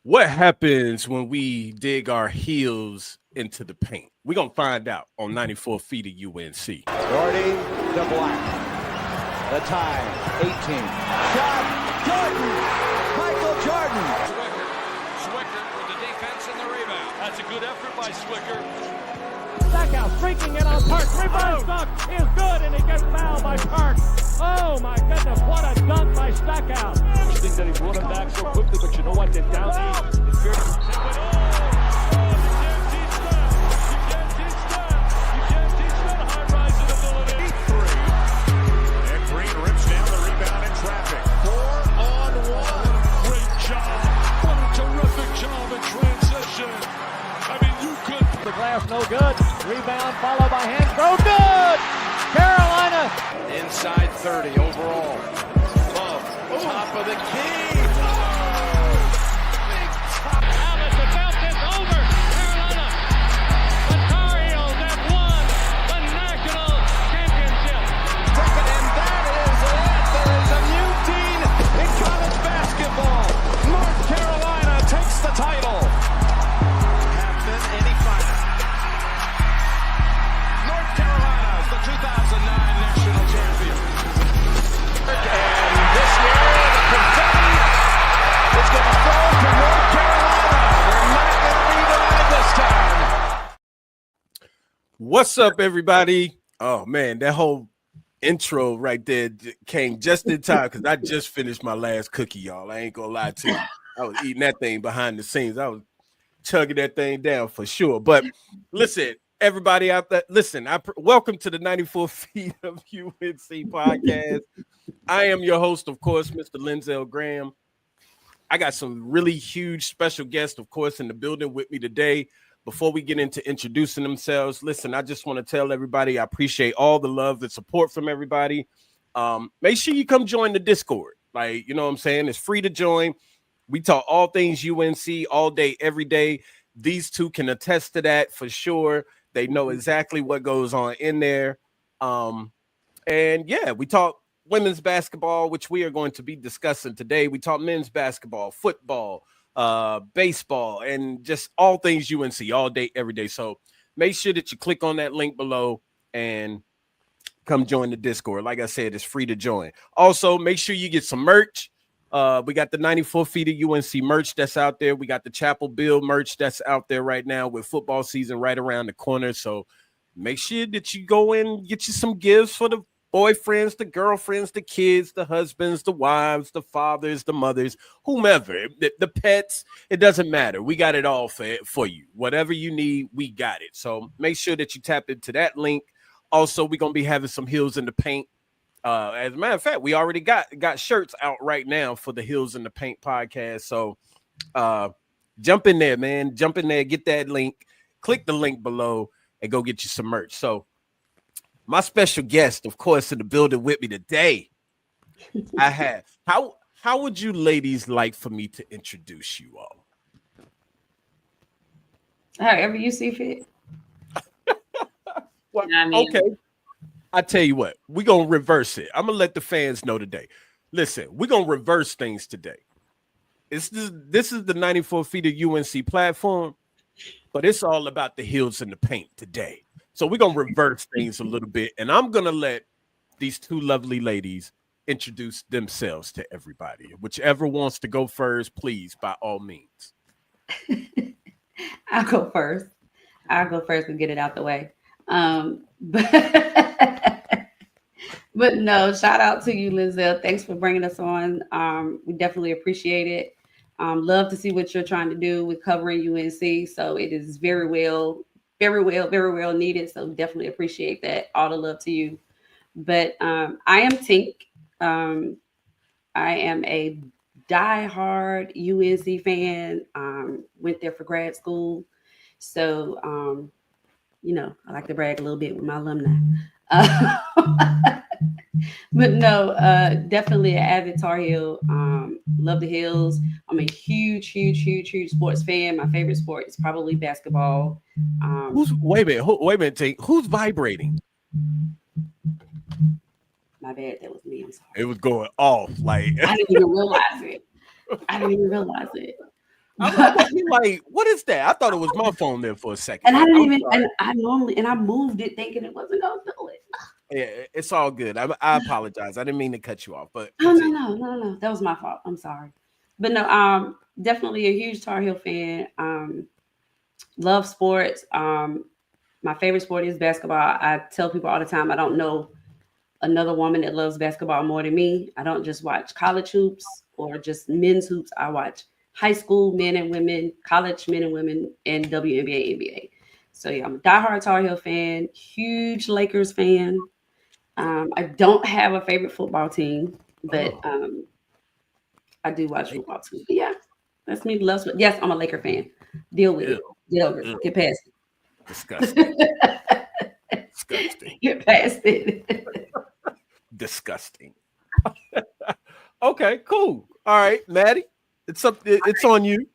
What happens when we dig our heels into the paint? We're going to find out on 94 feet of UNC. Doherty to Black. The time, 18. Shot, Jordan! Michael Jordan! Swicker with the defense and the rebound. That's a good effort by Swicker. Stackhouse streaking it on Park. Rebound dunk is good, and he gets fouled by Park. Oh my goodness, what a dunk by Stackhouse. You think that he brought him back so quickly, but you know what? They're down east. It's fair to say, but you can't teach that. You can't teach that high-rising ability. 3. And Green rips down the rebound in traffic. 4-on-1. Great job. What a terrific job in transition. I mean, you could. The glass no good. Rebound followed by hand throw. Good! Carolina. Inside 30 overall. Love, top of the key. Alice about this over. Carolina. The Tar Heels have won the national championship. And that is it. There is a new team in college basketball. North Carolina takes the title. Captain, any final. North Carolina is the 2009 national champion. And this year, the confetti is going to fall to North Carolina. They're not going to be denied this time. What's up, everybody? Oh, man, that whole intro right there came just in time because I just finished my last cookie, y'all. I ain't going to lie to you. I was eating that thing behind the scenes. I was chugging that thing down for sure. But listen, everybody out there, listen, welcome to the 94 Feet of UNC podcast. I am your host, of course, Mr. Linzel Graham. I got some really huge special guests, of course, in the building with me today. Before we get into introducing themselves, listen, I just want to tell everybody I appreciate all the love and support from everybody. Make sure you come join the Discord. Like, you know what I'm saying? It's free to join. We talk all things UNC all day, every day. These two can attest to that for sure. They know exactly what goes on in there. And yeah, we talk women's basketball, which we are going to be discussing today. We talk men's basketball, football, baseball, and just all things UNC all day, every day. So make sure that you click on that link below and come join the Discord. Like I said, it's free to join. Also, make sure you get some merch. We got the 94 feet of UNC merch that's out there. We got the Chapel Bill merch that's out there right now with football season right around the corner. So make sure that you go in and get you some gifts for the boyfriends, the girlfriends, the kids, the husbands, the wives, the fathers, the mothers, whomever, the pets. It doesn't matter. We got it all for you. Whatever you need, we got it. So make sure that you tap into that link. Also, we're going to be having some Heels in the Paint. As a matter of fact, we already got shirts out right now for the Heels in the Paint podcast. So jump in there, man. Jump in there, get that link, click the link below, and go get you some merch. So my special guest, of course, in the building with me today, I have. How would you ladies like for me to introduce you all? However you see fit. Well, I mean, okay. I tell you what, we're going to reverse it. I'm going to let the fans know today. Listen, we're going to reverse things today. This is the 94 feet of UNC platform, but it's all about the Heels in the Paint today. So we're going to reverse things a little bit, and I'm going to let these two lovely ladies introduce themselves to everybody. Whichever wants to go first, please, by all means. I'll go first and get it out the way. But no, shout out to you, Linzel. Thanks for bringing us on. We definitely appreciate it. Love to see what you're trying to do with covering UNC. So it is very well needed. So definitely appreciate that. All the love to you. But I am Tink. I am a diehard UNC fan. Went there for grad school. So, I like to brag a little bit with my alumni. But no, definitely an avid Tar Heel. Love the Heels. I'm a huge sports fan. My favorite sport is probably basketball. Wait a minute, Tink. Who's vibrating? My bad, that was me. I'm sorry. It was going off. Like I didn't even realize it. I'm like, what is that? I thought it was my phone there for a second. And I didn't even, sorry. and I moved it thinking it wasn't going to do it. Yeah, it's all good. I apologize. I didn't mean to cut you off, but No. That was my fault. I'm sorry. But no, definitely a huge Tar Heel fan. Love sports. My favorite sport is basketball. I tell people all the time, I don't know another woman that loves basketball more than me. I don't just watch college hoops or just men's hoops. I watch high school men and women, college men and women, and WNBA, NBA. So yeah, I'm a diehard Tar Heel fan, huge Lakers fan. I don't have a favorite football team, but I do watch football too. But yeah, that's me. Yes, I'm a Laker fan. Deal with it. Get over it. Get past it. disgusting. Disgusting. Get past it. Disgusting. Okay, cool. All right, Maddy, it's on you.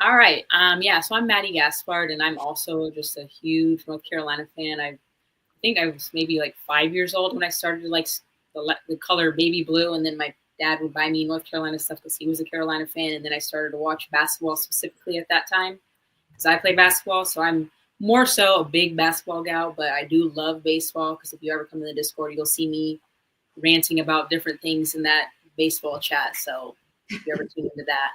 All right. So I'm Maddy Gaspard, and I'm also just a huge North Carolina fan. I think I was maybe like 5 years old when I started to like the color baby blue, and then my dad would buy me North Carolina stuff because he was a Carolina fan, and then I started to watch basketball specifically at that time because I play basketball, so I'm more so a big basketball gal, but I do love baseball because if you ever come to the Discord, you'll see me ranting about different things in that baseball chat, so if you ever tune into that.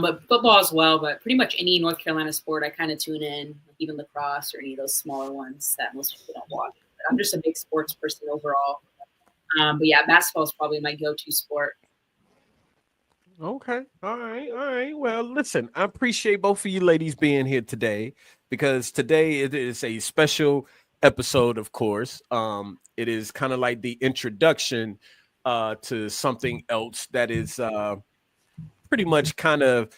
But football as well, but pretty much any North Carolina sport I kind of tune in, even lacrosse or any of those smaller ones that most people don't watch. But I'm just a big sports person overall. But yeah, basketball is probably my go-to sport. Okay. All right. Well, listen, I appreciate both of you ladies being here today because today it is a special episode, of course. It is kind of like the introduction to something else that is pretty much kind of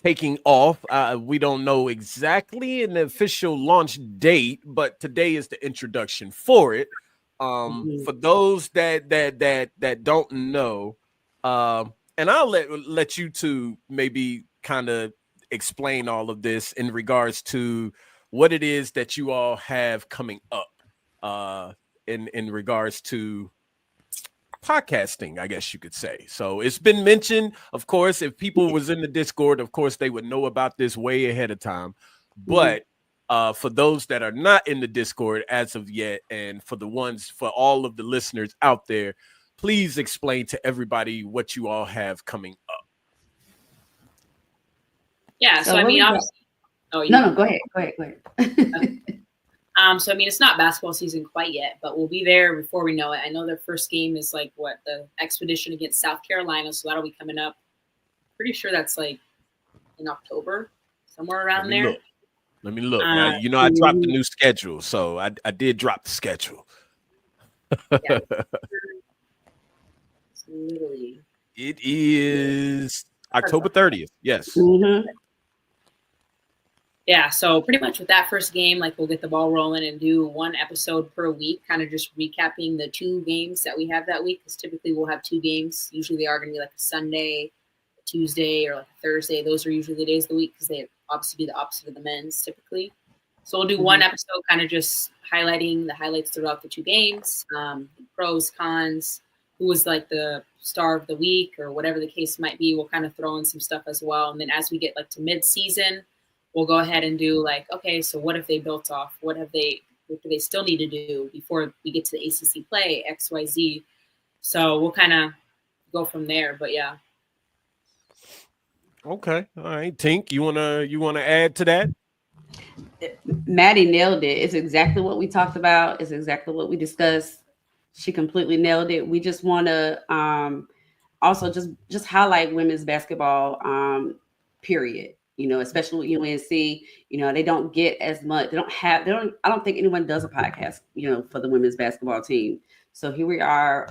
taking off. We don't know exactly an official launch date, but today is the introduction for it. For those that don't know, and I'll let you two maybe kind of explain all of this in regards to what it is that you all have coming up in regards to podcasting, I guess you could say. So it's been mentioned, of course, if people was in the Discord, of course, they would know about this way ahead of time. But for those that are not in the Discord as of yet, and for all of the listeners out there, please explain to everybody what you all have coming up. Yeah, so I mean, obviously, no, go ahead. So I mean, it's not basketball season quite yet, but we'll be there before we know it. I know their first game is like the expedition against South Carolina, so that'll be coming up. Pretty sure that's like in October, somewhere around there. Let me look. I dropped the new schedule, so I did drop the schedule. Yeah. Literally. It is October 30th. Yes. Yeah, so pretty much with that first game, like we'll get the ball rolling and do one episode per week, kind of just recapping the 2 games that we have that week. Because typically we'll have 2 games. Usually they are going to be like a Sunday, a Tuesday, or like a Thursday. Those are usually the days of the week because they obviously be the opposite of the men's typically. So we'll do one episode kind of just highlighting the highlights throughout the 2 games, pros, cons, who was like the star of the week or whatever the case might be. We'll kind of throw in some stuff as well. And then as we get like to mid-season, we'll go ahead and do like, okay, so what if they built off? What do they still need to do before we get to the ACC play, XYZ? So we'll kind of go from there. But yeah. Okay. All right. Tink, you wanna add to that? Maddy nailed it. It's exactly what we talked about. It's exactly what we discussed. She completely nailed it. We just want to also just highlight women's basketball, period. Especially with UNC, they don't get as much. I don't think anyone does a podcast, for the women's basketball team. So here we are,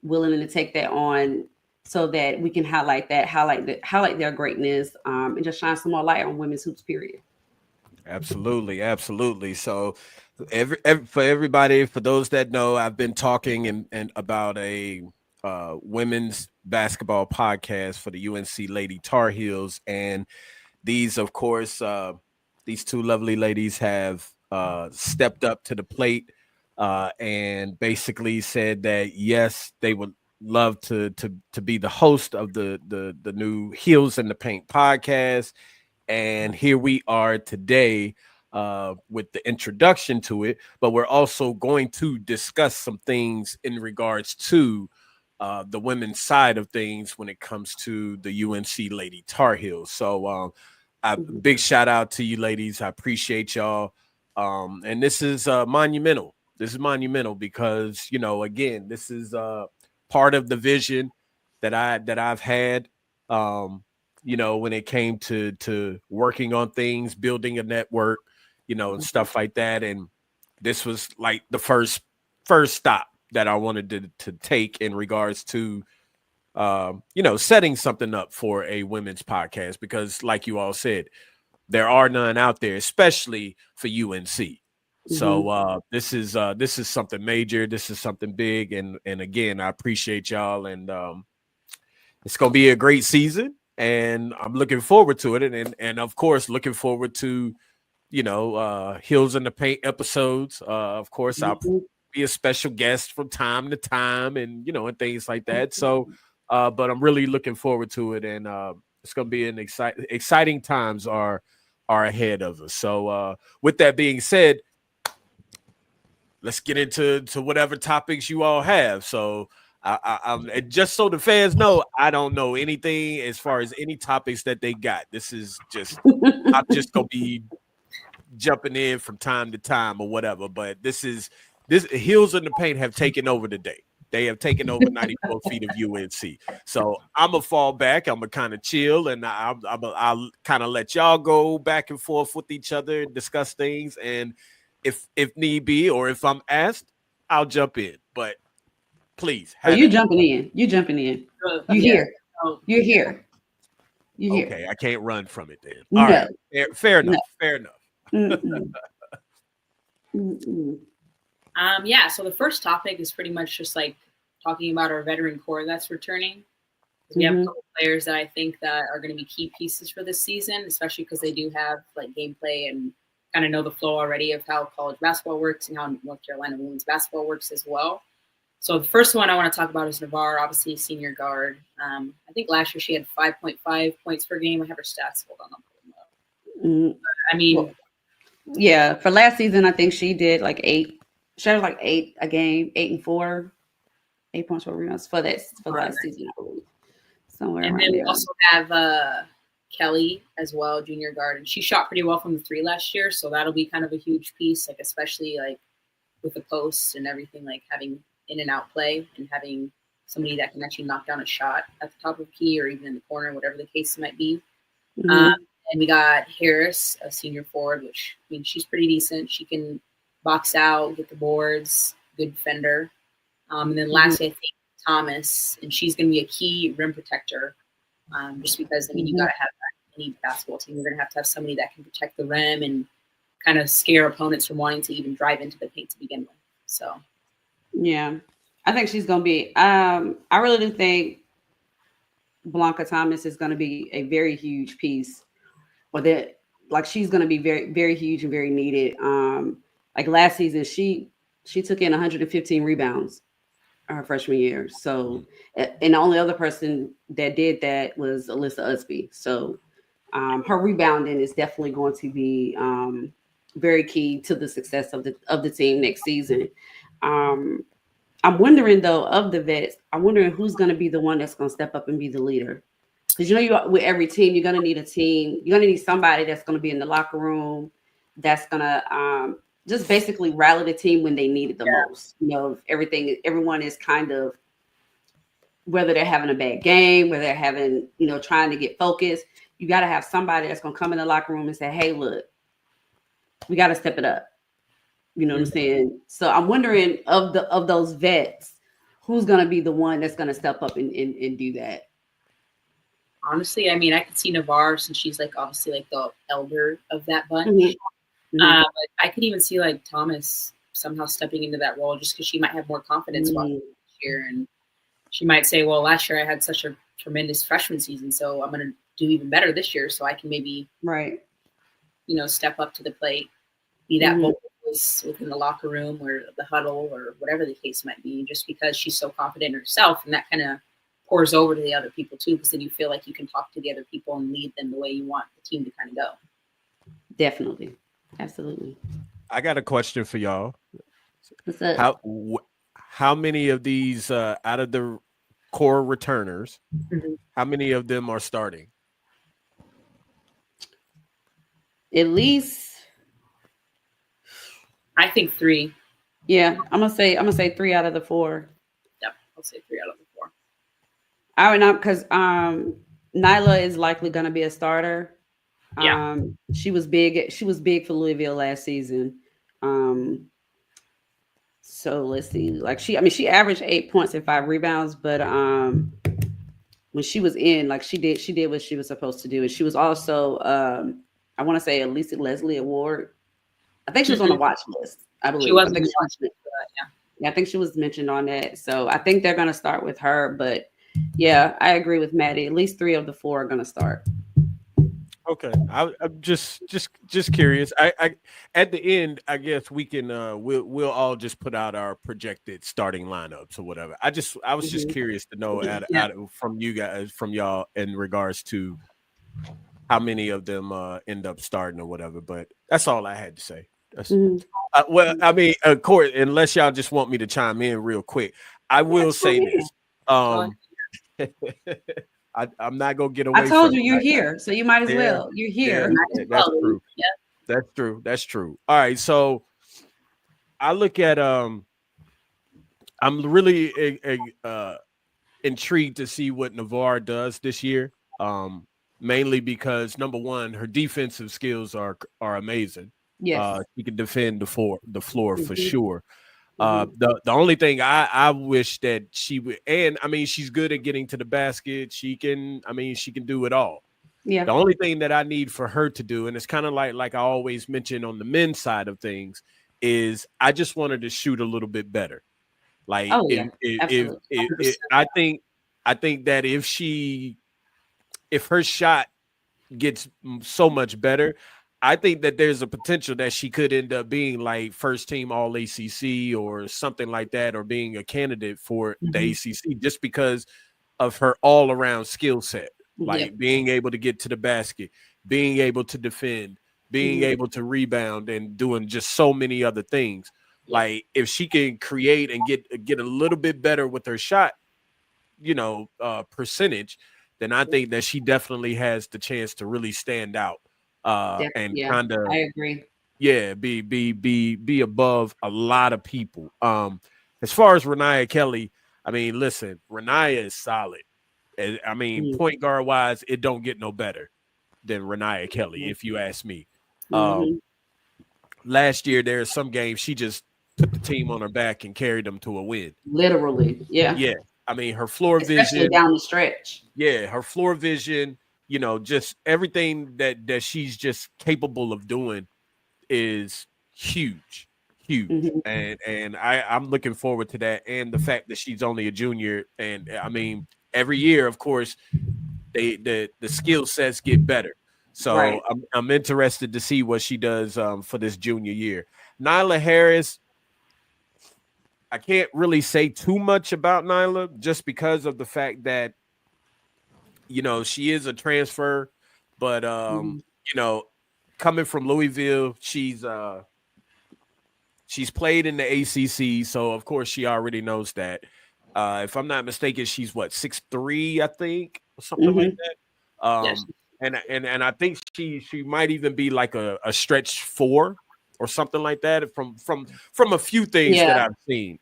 willing to take that on so that we can highlight their greatness, and just shine some more light on women's hoops, period. Absolutely. So for everybody, for those that know, I've been talking and about a women's basketball podcast for the UNC Lady Tar Heels, and these, of course, these 2 lovely ladies have stepped up to the plate and basically said that yes, they would love to be the host of the new Heels in the Paint podcast. And here we are today with the introduction to it, but we're also going to discuss some things in regards to the women's side of things when it comes to the UNC Lady Tar Heels. So big shout out to you ladies. I appreciate y'all. And this is monumental. This is monumental because, you know, again, this is part of the vision that I've had, you know, when it came to working on things, building a network, you know, and stuff like that. And this was like the first stop that I wanted to take in regards to, you know, setting something up for a women's podcast, because like you all said, there are none out there, especially for UNC. So this is something major. This is something big. And again, I appreciate y'all. And it's going to be a great season. And I'm looking forward to it. And of course, looking forward to, you know, Heels in the Paint episodes. Of course, I'll be a special guest from time to time and, you know, and things like that. So, but I'm really looking forward to it. And it's going to be an exciting times are ahead of us. So with that being said, let's get into whatever topics you all have. So I'm just so the fans know, I don't know anything as far as any topics that they got. This is just I'm just gonna be jumping in from time to time or whatever. But this Heels in the Paint have taken over today. They have taken over 94 feet of UNC. So I'm gonna fall back. I'm gonna kind of chill, and I'll kind of let y'all go back and forth with each other and discuss things. And if need be, or if I'm asked, I'll jump in. But please, you jumping in. You jumping in. You here. You're here. You're here. Okay, I can't run from it then. No. All right. Fair enough. No. Fair enough. Yeah, so the first topic is pretty much just like talking about our veteran core that's returning. We have a couple players that I think that are going to be key pieces for this season, especially because they do have like gameplay and kind of know the flow already of how college basketball works and how North Carolina women's basketball works as well. So the first one I want to talk about is Navarre, obviously senior guard. I think last year she had 5.5 points per game. I have her stats. Hold on, I'll pull them up. I mean, yeah, for last season, I think she did like 8. She had like 8 a game, 8 and 4, 8 points per rebounds for last season, I believe. Somewhere. And then we also have Kelly as well, junior guard, and she shot pretty well from the 3 last year, so that'll be kind of a huge piece, like especially like with the posts and everything, like having in and out play and having somebody that can actually knock down a shot at the top of the key or even in the corner, whatever the case might be. And we got Harris, a senior forward, which I mean she's pretty decent. She can box out, get the boards, good defender. And then lastly, I think Thomas, and she's going to be a key rim protector. Just because, I mean, you got to have that in any basketball team. You're going to have somebody that can protect the rim and kind of scare opponents from wanting to even drive into the paint to begin with. So, yeah, I think she's going to be. I really do think Blanca Thomas is going to be a very huge piece, or that like she's going to be very, very huge and very needed. Like last season, she took in 115 rebounds her freshman year. So, and the only other person that did that was Alyssa Usby. So, her rebounding is definitely going to be very key to the success of the team next season. I'm wondering though, of the vets, I'm wondering who's going to be the one that's going to step up and be the leader. Because with every team, you're going to need a team. You're going to need somebody that's going to be in the locker room, that's going to just basically rally the team when they need it the most. You know, everyone is kind of, whether they're having a bad game, whether they're having, you know, trying to get focused, you got to have somebody that's going to come in the locker room and say, hey, look, we got to step it up. You know what I'm saying? So I'm wondering of those vets, who's going to be the one that's going to step up and do that? Honestly, I mean, I could see Navarre, since she's like obviously like the elder of that bunch. But I could even see like Thomas somehow stepping into that role just because she might have more confidence this year, and she might say, well, last year I had such a tremendous freshman season, so I'm going to do even better this year, so I can maybe, you know, step up to the plate, be that vocal is within the locker room or the huddle or whatever the case might be, just because she's so confident in herself, and that kind of pours over to the other people too, because then you feel like you can talk to the other people and lead them the way you want the team to kind of go. Definitely. Absolutely. I got a question for y'all. What's up? How many of these out of the core returners, how many of them are starting? At least, I think 3. yeah. I'm gonna say 3 out of the 4. Yep, I'll say 3 out of the 4. I would not, because Nyla is likely gonna be a starter. Yeah. She was big for Louisville last season. So let's see. Like she averaged 8 points and 5 rebounds, but when she was in, like she did what she was supposed to do. And she was also I want to say a Lisa Leslie Award. I think she was on the watch list. I believe. She was. I think she was mentioned on that. So I think they're gonna start with her. But yeah, I agree with Maddy. At least 3 of the 4 are gonna start. Okay, I'm just curious. I at the end, I guess we can we'll all just put out our projected starting lineups or whatever. I was just curious to know from you guys, from y'all, in regards to how many of them end up starting or whatever. But that's all I had to say. That's, well, I mean, of course, unless y'all just want me to chime in real quick, I will say this. I'm not gonna get away. I told you you're here, so you might as well. You're here. Yeah, that's true. Yeah. That's true. All right, so I look at I'm really intrigued to see what Navarre does this year. Mainly because number one, her defensive skills are amazing. Yes, she can defend the floor for sure. The only thing I wish that she would, and I mean, she's good at getting to the basket. She can do it all. Yeah. The only thing that I need for her to do, and it's kind of like I always mention on the men's side of things, is I just want her to shoot a little bit better. Like, if I think that if her shot gets so much better, I think that there's a potential that she could end up being like first team all ACC or something like that, or being a candidate for the ACC, just because of her all around skill set, like being able to get to the basket, being able to defend, being able to rebound, and doing just so many other things. Like, if she can create and get a little bit better with her shot, percentage, then I think that she definitely has the chance to really stand out. And kind of, I agree. Yeah, be above a lot of people. As far as Renaya Kelly, I mean, listen, Renaya is solid. I mean, point guard wise, it don't get no better than Renaya Kelly, if you ask me. Last year, there's some games she just put the team on her back and carried them to a win. Literally, yeah. I mean, her floor especially vision down the stretch. Yeah, her floor vision, just everything that she's just capable of doing is huge. And I'm looking forward to that, and the fact that she's only a junior. And I mean, every year, of course, the skill sets get better. So I'm interested to see what she does for this junior year. Nyla Harris, I can't really say too much about Nyla, just because of the fact that she is a transfer, but coming from Louisville, she's played in the ACC, so of course she already knows that. If I'm not mistaken, she's 6'3", I think, or something like that. And I think she might even be like a stretch 4 or something like that from a few things that I've seen.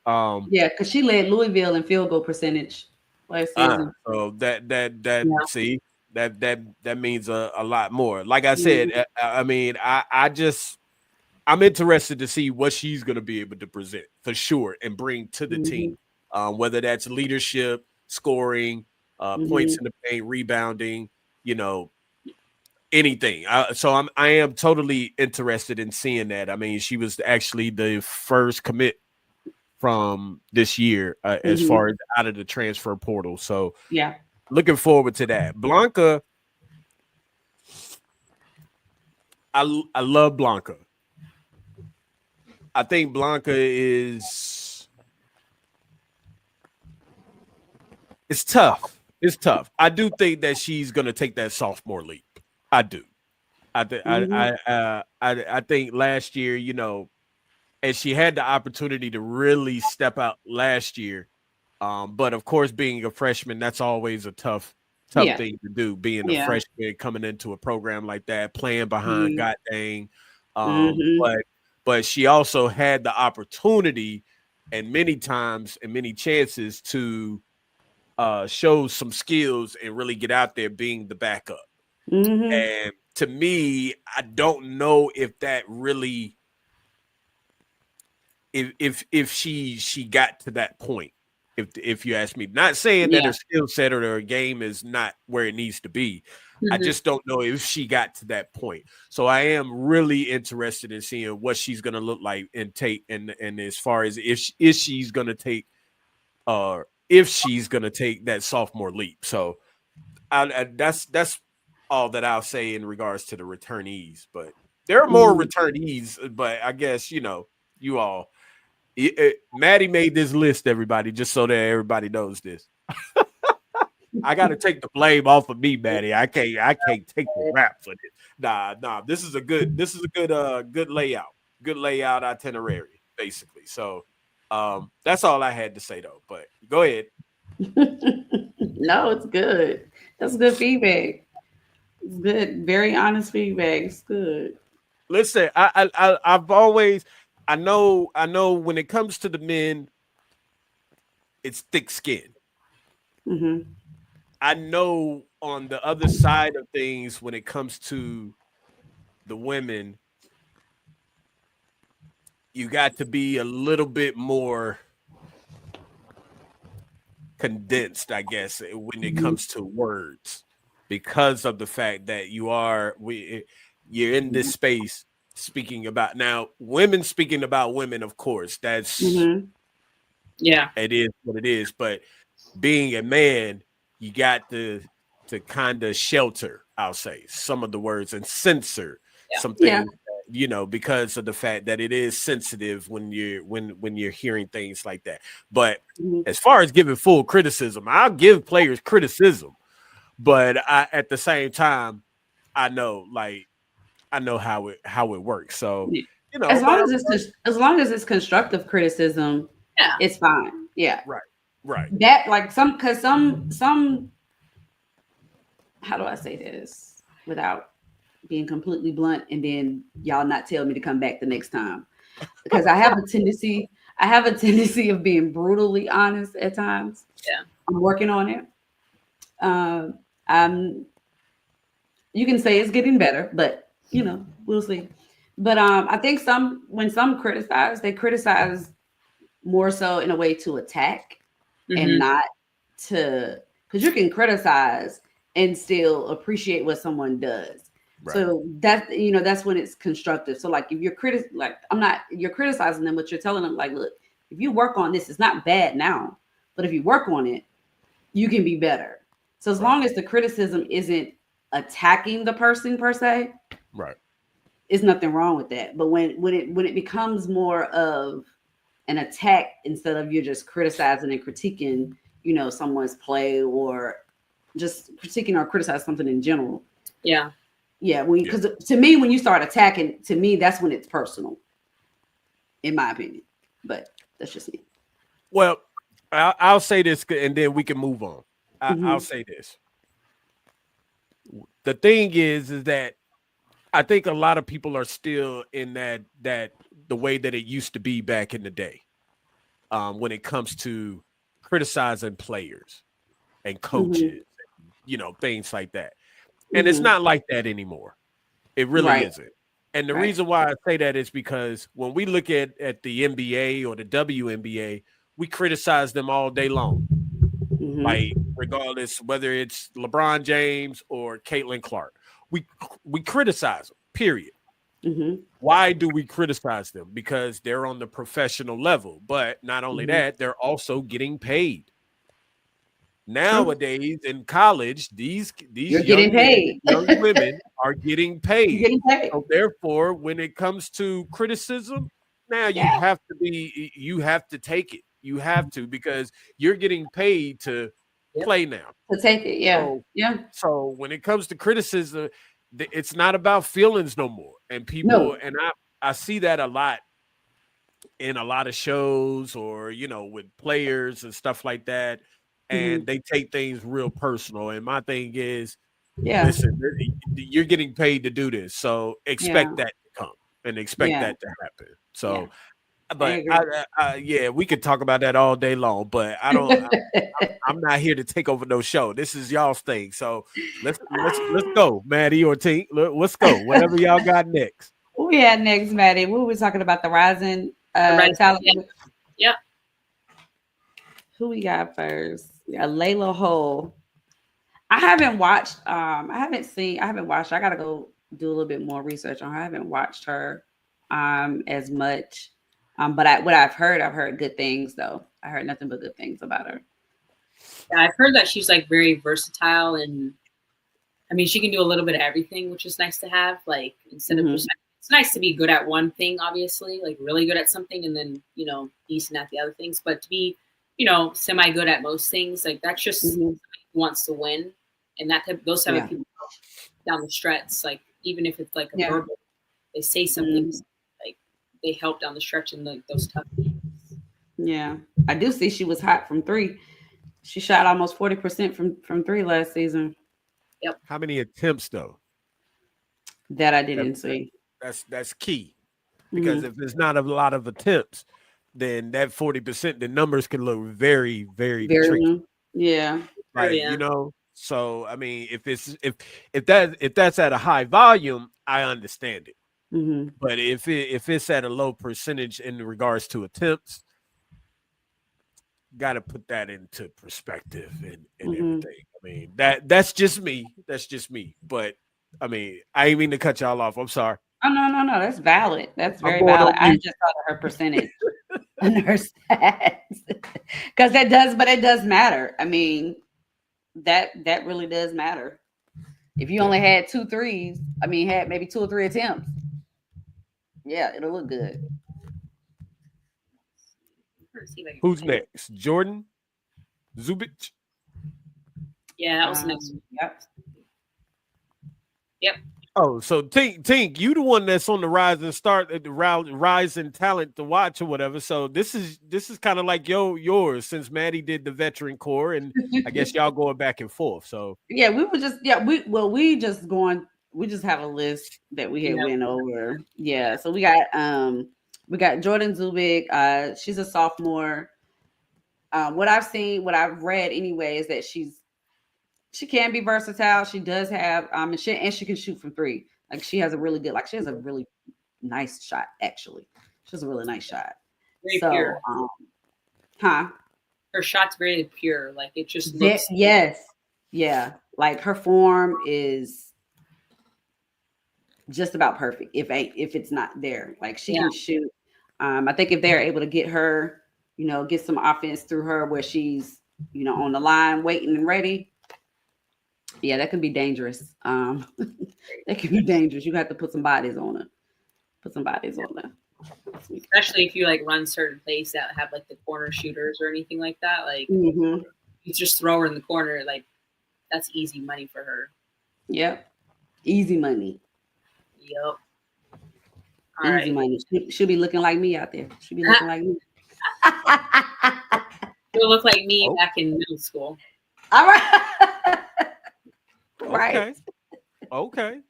Because she led Louisville in field goal percentage last season. So see, that means a lot more. Like I said, I mean, I'm interested to see what she's going to be able to present for sure and bring to the team, whether that's leadership, scoring, points in the paint, rebounding, anything. So I am totally interested in seeing that. I mean, she was actually the first commit from this year as far as out of the transfer portal. So looking forward to that. Blanca, I love Blanca. I think Blanca is. It's tough. It's tough. I do think that she's gonna take that sophomore leap. I do. I think last year, and she had the opportunity to really step out last year. But of course, being a freshman, that's always a tough thing to do. Being a freshman coming into a program like that, playing behind God dang. But she also had the opportunity and many times and many chances to show some skills and really get out there being the backup. And to me, I don't know if that really if she got to that point. If you ask me, not saying that her skill set or her game is not where it needs to be. I just don't know if she got to that point. So I am really interested in seeing what she's going to look like and take, and as far as if she's going to take, if she's going to take that sophomore leap. So that's all that I'll say in regards to the returnees. But there are more returnees. But I guess you all. Maddy made this list, everybody, just so that everybody knows this. I got to take the blame off of me, Maddy. I can't take the rap for this. Nah. This is a good layout. Good layout itinerary, basically. So that's all I had to say, though. But go ahead. No, it's good. That's good feedback. It's good. Very honest feedback. It's good. Listen, I've always. I know when it comes to the men, it's thick skin. I know on the other side of things, when it comes to the women, you got to be a little bit more condensed, I guess, when it comes to words, because of the fact that you're in this space. Speaking about now, women speaking about women, of course, that's it is what it is. But being a man, you got to kind of shelter, I'll say, some of the words and censor some things, because of the fact that it is sensitive when you're hearing things like that. But as far as giving full criticism, I'll give players criticism, but at the same time, I know how it works. So as long as it's constructive criticism, it's fine. Yeah. Right. That because some how do I say this without being completely blunt and then y'all not tell me to come back the next time? Because I have a tendency of being brutally honest at times. Yeah. I'm working on it. You can say it's getting better, but we'll see. But I think when some criticize, they criticize more so in a way to attack and not to, because you can criticize and still appreciate what someone does. Right. So that's when it's constructive. So like if you're you're criticizing them, but you're telling them like, look, if you work on this, it's not bad now, but if you work on it, you can be better. So as long as the criticism isn't attacking the person per se, right, there's nothing wrong with that. But when it becomes more of an attack instead of you're just criticizing and critiquing, someone's play or just critiquing or criticize something in general. Yeah. Because to me, when you start attacking, to me, that's when it's personal, in my opinion. But that's just me. Well, I'll say this, and then we can move on. I'll say this. The thing is that I think a lot of people are still in that the way that it used to be back in the day, when it comes to criticizing players and coaches, things like that. And it's not like that anymore. It really isn't. And the reason why I say that is because when we look at the NBA or the WNBA, we criticize them all day long. Like regardless whether it's LeBron James or Caitlin Clark, we criticize them, period. Why do we criticize them? Because they're on the professional level, but not only that, they're also getting paid. Nowadays in college, these young women are getting paid. So therefore, when it comes to criticism, Now you have to take it. You have to, because you're getting paid to play now. To take it, So when it comes to criticism, it's not about feelings no more. And people, and I see that a lot in a lot of shows, or with players and stuff like that, and they take things real personal. And my thing is, listen, you're getting paid to do this, so expect that to come and expect that to happen. So. But we could talk about that all day long. But I'm not here to take over no show. This is y'all's thing. So let's go, Maddy or Tink. Let's go. Whatever y'all got next. What we had next, Maddy? We were talking about the rising talent. Yeah. Who we got first? Yeah, Layla Hole. I haven't watched. I haven't watched. I gotta go do a little bit more research on her. I haven't watched her as much. But what I've heard good things though. I heard nothing but good things about her. Yeah, I've heard that she's like very versatile, and I mean she can do a little bit of everything, which is nice to have. Like instead of just, it's nice to be good at one thing, obviously, like really good at something, and then decent at the other things. But to be semi good at most things, like that's just somebody who wants to win, and those type of people down the stretch, like even if it's like a verbal, they say something. They help down the stretch in those tough games. Yeah, I do see she was hot from three. She shot almost 40% from three last season. Yep. How many attempts though? That I didn't see. That's key, because if there's not a lot of attempts, then that 40%, the numbers can look very, very tricky. Yeah. Like, So I mean, if that's at a high volume, I understand it. But if it's at a low percentage in regards to attempts, got to put that into perspective and everything. I mean, that's just me. But I mean, I didn't mean to cut y'all off. I'm sorry. Oh no, that's valid. That's very valid. I just thought of her percentage and her stats, because it does matter. I mean, that really does matter. If you only had 2 threes, I mean, had maybe 2 or 3 attempts. Yeah, it'll look good. Who's next? Jordan Zubich? Yeah, that was the next one. Yep. Oh, so Tink, you the one that's on the rise in talent to watch or whatever. So this is kind of like yours, since Maddy did the veteran core, and I guess y'all going back and forth. So yeah, we just have a list that we had went over. Yeah, so we got Jordan Zubik. She's a sophomore. What I've read anyway, is that she can be versatile. She does have and she can shoot from 3. Like she has a really nice shot. Actually, she has a really nice shot. Very pure. Her shot's very pure. Like it just looks. Yeah. Like her form is just about perfect. If it's not there, like she can shoot. I think if they're able to get her, get some offense through her, where she's, on the line waiting and ready. Yeah, that can be dangerous. That can be dangerous. You have to put some bodies on her. Especially if you like run certain plays that have like the corner shooters or anything like that. Like you just throw her in the corner. Like that's easy money for her. Yep, easy money. Yep. Easy money. She'll be looking like me out there. She'll be looking like me. She'll look like me back in middle school. All right. Right. Okay.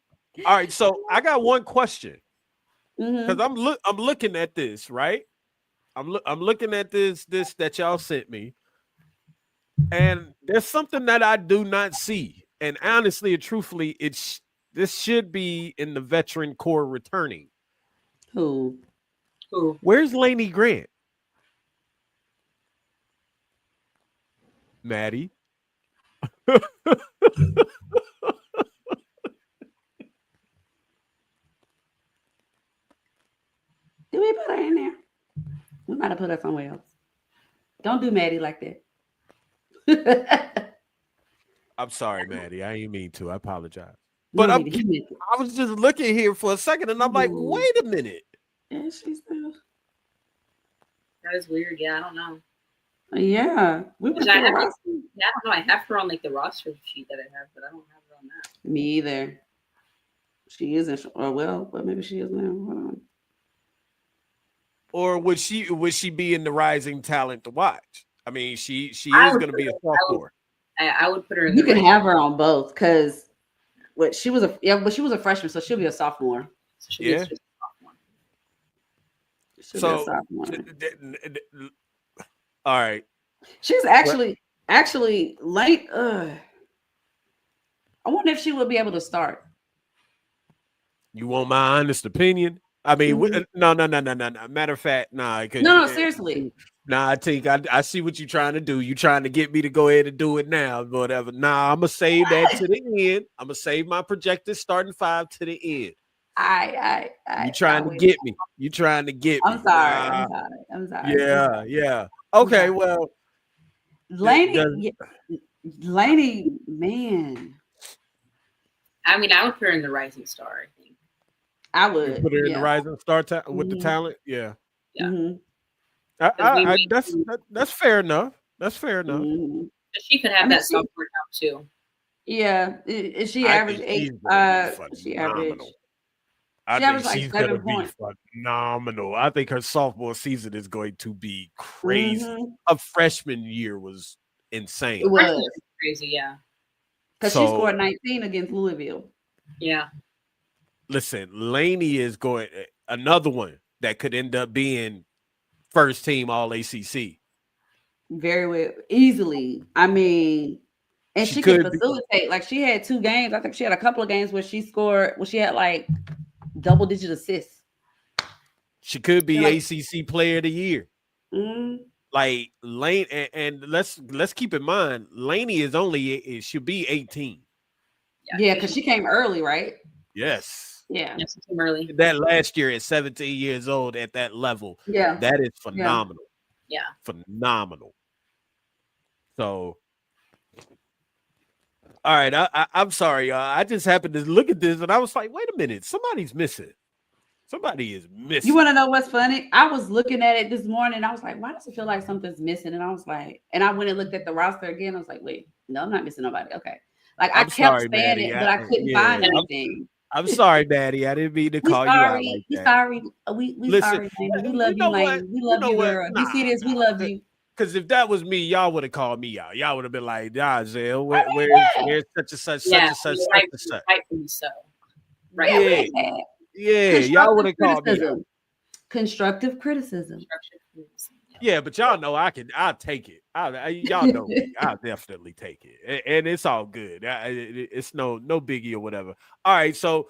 All right. So I got one question, because I'm looking at this, right? I'm looking at this that y'all sent me, and there's something that I do not see. And honestly and truthfully, this should be in the veteran core returning. Who? Where's Lainey Grant? Maddy. Did we put her in there? We might have put her somewhere else. Don't do Maddy like that. I'm sorry, Maddy. I didn't mean to. I apologize. But I was just looking here for a second, and I'm like, wait a minute. Yeah, she's still. That is weird. Yeah, I don't know. Yeah, we went I through the have, roster. I don't know. I have her on like the roster sheet that I have, but I don't have her on that. Me either. She isn't. Or well, but maybe she is now. Hold on. Or would she be in the rising talent to watch? I mean, she I is would going to put be a her- sophomore. I would put her in You the can right. have her on both because what she was but she was a freshman, so she'll be a sophomore. So she'll be Yeah. just a sophomore. She'll be a So, sophomore. all right. She's actually late. I wonder if she will be able to start. You want my honest opinion? I mean, no. Matter of fact, nah. No, seriously. Nah, I think I see what you're trying to do. You trying to get me to go ahead and do it now, whatever. Nah, I'm gonna save that to the end. I'm gonna save my projected starting five to the end. You trying to get me? You trying to get me? I'm sorry. I'm sorry. Yeah. Okay, well, Laney, man. I mean, I would put her in the rising star. I think I would put her in the rising star with the talent. Yeah. Mm-hmm. That's fair enough. That's fair enough. Mm-hmm. But she could have that sophomore count too. Yeah, is she average 8? She averaged. I think she's going to be phenomenal. I think her sophomore season is going to be crazy. Mm-hmm. A freshman year was insane. It was crazy, yeah. Because she scored 19 against Louisville. Yeah. Listen, Laney is going another one that could end up being first team All ACC. Very well, easily. I mean, and she could facilitate. Like she had 2 games. I think she had a couple of games where she scored. Well, she had like double-digit assists. She could be ACC Player of the Year. Mm-hmm. Like Lane, and let's keep in mind, Laney should be 18. Yeah, because she came early, right? Yes. Yeah. Yes, she came early. That last year at 17 years old at that level. Yeah. That is phenomenal. Yeah. Phenomenal. So, all right, I'm sorry. I just happened to look at this and I was like, wait a minute, somebody's missing. Somebody is missing. You want to know what's funny? I was looking at it this morning. I was like, why does it feel like something's missing? And I was like, and I went and looked at the roster again. I was like, wait, no, I'm not missing nobody. Okay. Like I kept spanning it, but I couldn't find anything. I'm sorry, Maddie. I didn't mean to call you out like that. Sorry. We sorry, man. We love you, Lane. We love you, girl. You see this? We love you. Because if that was me, y'all would have called me out. Y'all would have been like, nah, Zell, where's such and such, such and such, such and such. Rightfully so. Right. Yeah, y'all would have called me out. Constructive criticism. Yeah, but y'all know I'll take it. Y'all know me. I'll definitely take it. And it's all good. It's no biggie or whatever. All right, so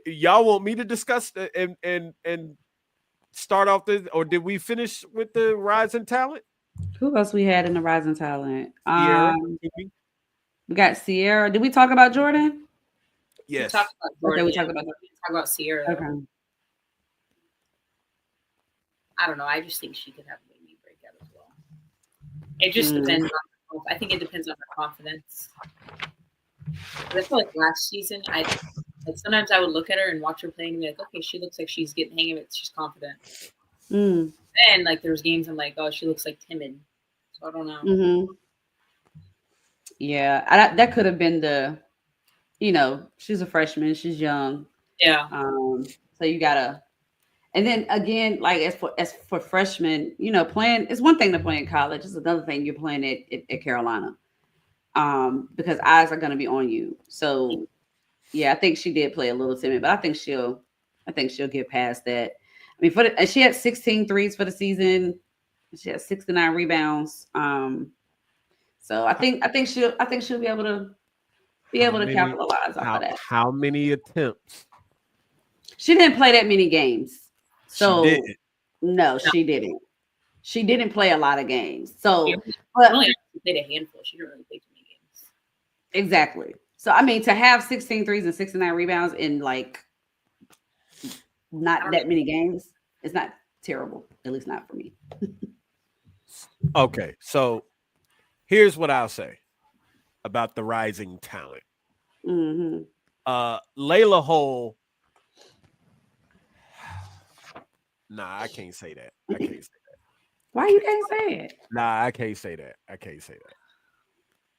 y'all want me to discuss and start off this, or did we finish with the rising talent? Who else we had in the rising talent? Sierra. We got Sierra. Did we talk about Jordan? Yes. We talked about Jordan. Okay, we talked about that. We talked about Sierra. Okay. I don't know. I just think she could have a baby breakout as well. It just depends on. I think it depends on her confidence. I feel like last season, sometimes I would look at her and watch her playing and be like, okay, she looks like she's getting the hang of it. She's confident. And like there's games I'm like, oh, she looks like timid. So I don't know. Mm-hmm. Yeah, that could have been she's a freshman. She's young. Yeah. So you gotta. And then again, like as for freshmen, playing it's one thing to play in college. It's another thing you're playing at Carolina, because eyes are going to be on you. So, yeah, I think she did play a little timid, but I think she'll get past that. I mean, she had 16 threes for the season. She had 69 rebounds. So I think she'll be able to capitalize off of that. How many attempts? She didn't play that many games. So she didn't. No, she didn't. She didn't play a lot of games. So but only played a handful. She didn't really play too many games. Exactly. So I mean, to have 16 threes and 69 rebounds in like not that many games, it's not terrible. At least not for me. Okay, so here's what I'll say about the rising talent. Mm-hmm. Layla Hole. Nah, I can't say that. Why you can't say it? Nah, I can't say that. I can't say that.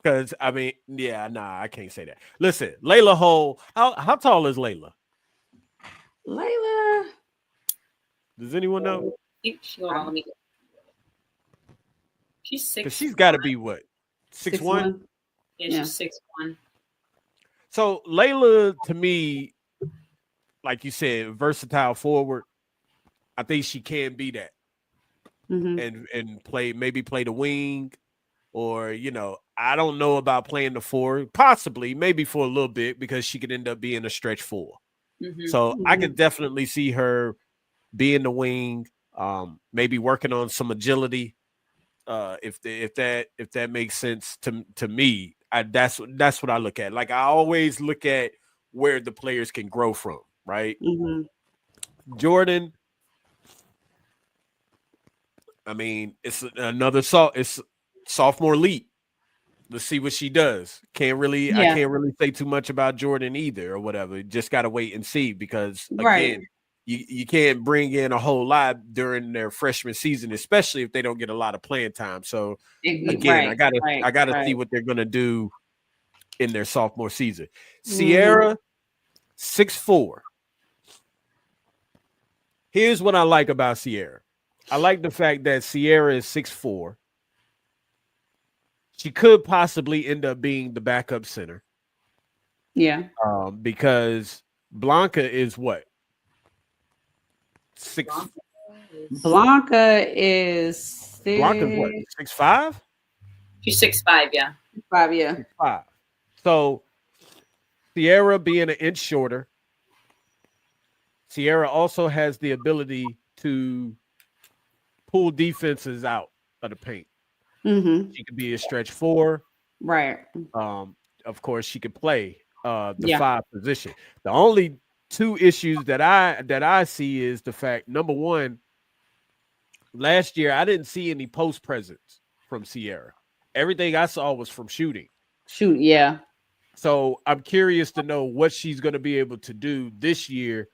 Because I mean, yeah, nah, I can't say that. Listen, Layla Hole. How tall is Layla? Layla. Does anyone know? Hold on, let me. She's 6'. Because she's got to be what, 6'1"? Yeah, she's 6'1". So Layla, to me, like you said, versatile forward. I think she can be that, and play the wing, or I don't know about playing the 4, possibly maybe for a little bit because she could end up being a stretch 4. So I could definitely see her being the wing, maybe working on some agility. If that makes sense to me, that's what I look at. Like I always look at where the players can grow from, right? Jordan, I mean, it's another it's sophomore leap. Let's see what she does. I can't really say too much about Jordan either, or whatever. Just gotta wait and see because again, you can't bring in a whole lot during their freshman season, especially if they don't get a lot of playing time. So again, I gotta see what they're gonna do in their sophomore season. Sierra, 6'4". Here's what I like about Sierra. I like the fact that Sierra is 6'4". She could possibly end up being the backup center. Yeah. Because Blanca is what? 6. Blanca is Blanca's what? 6'5"? She's 6'5", yeah. 5, yeah. 6'5". So Sierra being an inch shorter, Sierra also has the ability to pull defenses out of the paint. She could be a stretch 4. Right. Of course, she could play the 5 position. The only 2 issues that I see is the fact, number one, last year I didn't see any post presence from Sierra. Everything I saw was from shooting. Yeah. So I'm curious to know what she's going to be able to do this year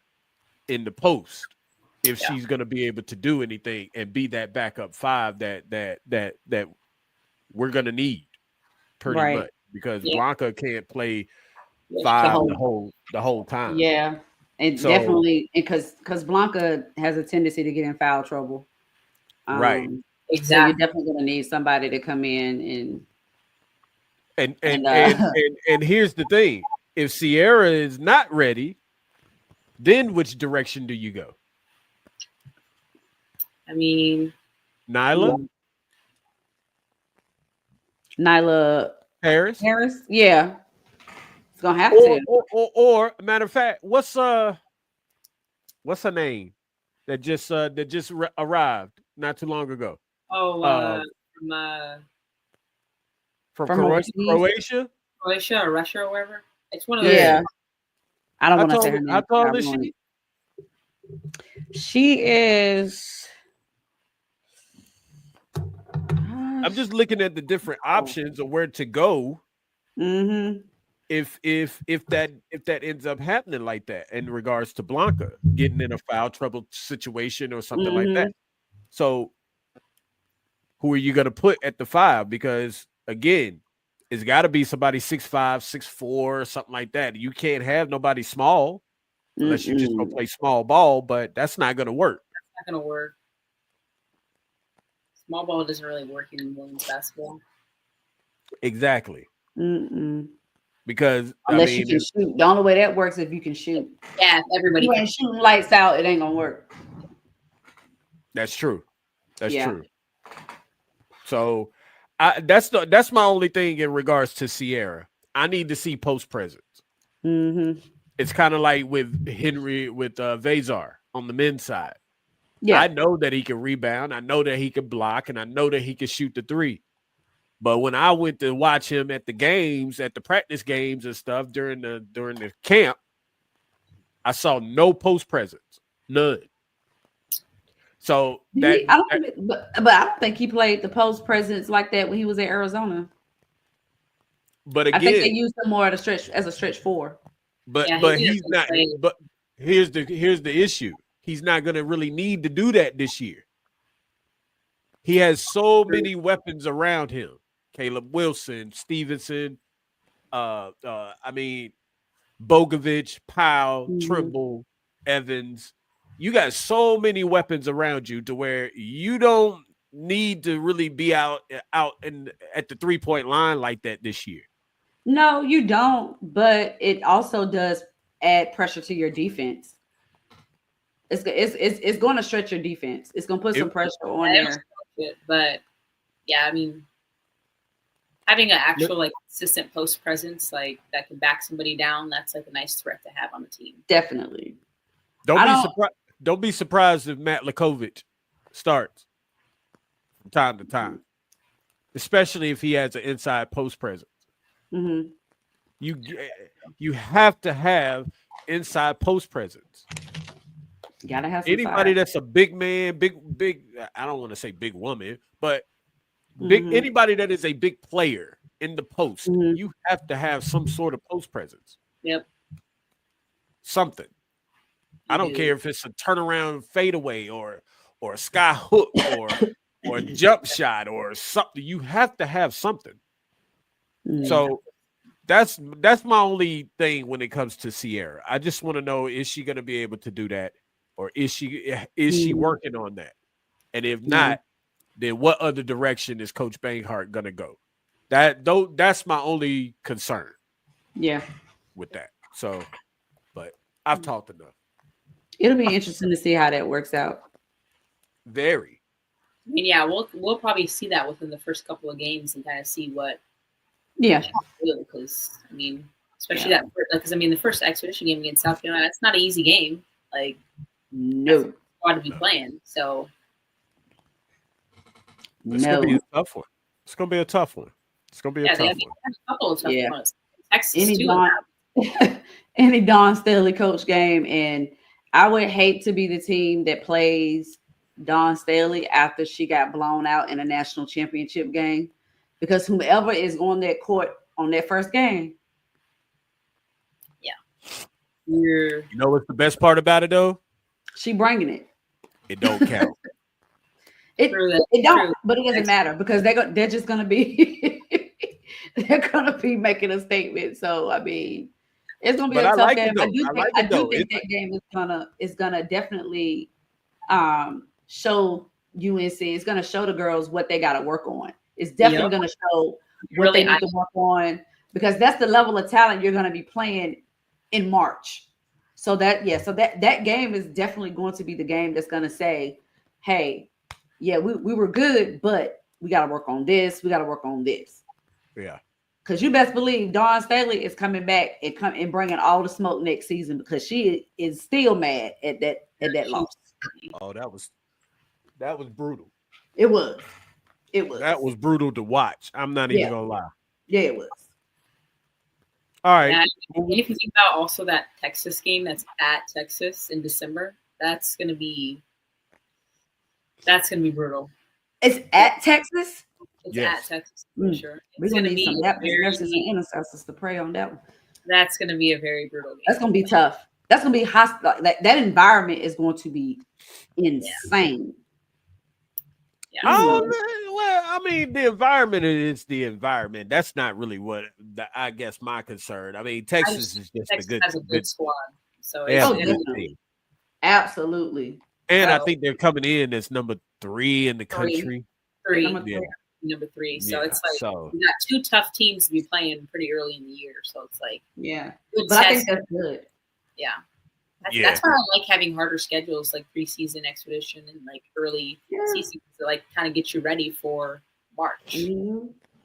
in the post, if she's going to be able to do anything and be that backup 5 that we're going to need pretty much, because Blanca can't play 5 the whole time. Yeah. And so, definitely because Blanca has a tendency to get in foul trouble. Right. Exactly. So you're definitely going to need somebody to come in and here's the thing. If Sierra is not ready, then which direction do you go? I mean, Nyla Harris? Yeah. It's gonna have to. Or matter of fact, what's her name that just arrived not too long ago? From Croatia? Croatia or Russia or wherever. It's one of those. Yeah. I don't want to say her name. How tall is she? She is. I'm just looking at the different options of where to go. If that ends up happening like that in regards to Blanca getting in a foul trouble situation or something like that. So who are you going to put at the 5? Because again, it's got to be somebody 6'5", 6'4", or something like that. You can't have nobody small unless you just go play small ball, but that's not going to work. That's not going to work. Small ball doesn't really work in women's basketball. Exactly. Because unless you can shoot. The only way that works is if you can shoot. Yeah, everybody. If you ain't shooting lights out, it ain't gonna work. That's true. That's true. So that's my only thing in regards to Sierra. I need to see post presence. It's kind of like with Henry with Vazar on the men's side. Yeah, I know that he can rebound. I know that he can block, and I know that he can shoot the 3. But when I went to watch him at the games, at the practice games and stuff during the camp, I saw no post presence, none. So that, but I don't think he played the post presence like that when he was at Arizona. But again, I think they used him more as a stretch 4. But he's not. But here's the issue. He's not going to really need to do that this year. he has so many weapons around him. Caleb Wilson, Stevenson, I mean, Bogovich, Powell, Trimble, Evans. You got so many weapons around you to where you don't need to really be out at the 3-point line like that this year. No, you don't, but it also does add pressure to your defense. It's going to stretch your defense. It's going to put some pressure on there. But yeah, I mean, having an actual like consistent post presence like that can back somebody down, that's like a nice threat to have on the team. Definitely. Don't be surprised if Matt Lakovich starts from time to time, especially if he has an inside post presence. Mm-hmm. You have to have inside post presence. You gotta have some anybody size. that's a big man, big. I don't want to say big woman, but big anybody that is a big player in the post. You have to have some sort of post presence. Yep. Something. I don't care if it's a turnaround fadeaway or a sky hook or a jump shot or something. You have to have something. So that's my only thing when it comes to Sierra. I just want to know, is she going to be able to do that, or is she working on that? And if not, then what other direction is Coach Banghart going to go? That's my only concern. Yeah. With that. So, but I've talked enough. It'll be interesting to see how that works out. Very. I mean, yeah, we'll probably see that within the first couple of games and kind of see what. Yeah. Because I mean, especially that, because I mean, the first exhibition game against South Carolina, it's not an easy game. Like, no, squad to be playing. So, it's gonna be a tough one. It's gonna be a tough one. It's gonna be a tough one. A couple of tough ones. Texas any Dawn Staley coach game, and I would hate to be the team that plays Dawn Staley after she got blown out in a national championship game, because whomever is on that court on that first game. Yeah. You know what's the best part about it though? She bringing it. It don't count. It don't, but it doesn't matter because they're just gonna be they're gonna be making a statement. So I mean, it's gonna be a tough game. I do think that game is gonna definitely show UNC. It's gonna show the girls what they got to work on. It's definitely gonna show what they need to work on, because that's the level of talent you're gonna be playing in March. So that game is definitely going to be the game that's gonna say, hey, yeah, we were good, but we got to work on this. We got to work on this. Yeah. Because you best believe Dawn Staley is coming back and bringing all the smoke next season, because she is still mad at that loss. Oh, that was brutal. It was. That was brutal to watch. I'm not even gonna lie. Yeah, it was. All right. And if you think about also that Texas game that's at Texas in December, that's gonna be brutal. It's at Texas? It's at Texas, for sure. We're going to need some nurses and intercessors to pray on that one. That's going to be a very brutal game. That's going to be tough. That's going to be hostile. That environment is going to be insane. Yeah. Oh, well, I mean, the environment is the environment. That's not really what I guess my concern. I mean, Texas is just has a good squad. So definitely. Absolutely. And I think they're coming in as number 3 in the country. Number 3. So it's like you got 2 tough teams to be playing pretty early in the year. So it's like but I think that's good. Yeah. That's why I like having harder schedules like preseason, expedition, and like early season to like kind of get you ready for March.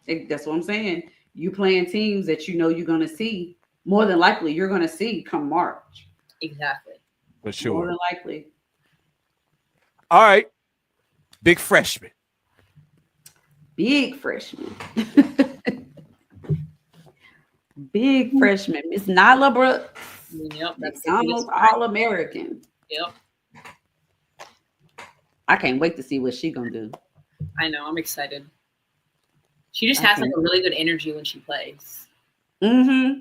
That's what I'm saying. You playing teams that you know you're going to see, more than likely you're going to see come March. Exactly. For sure. More than likely. All right. Big freshman. Big freshman. Big freshman. Miss Nyla Brooks. Yep. That's McDonald's All-American. Yep. I can't wait to see what she's going to do. I know. I'm excited. She just has like a really good energy when she plays. Mm-hmm.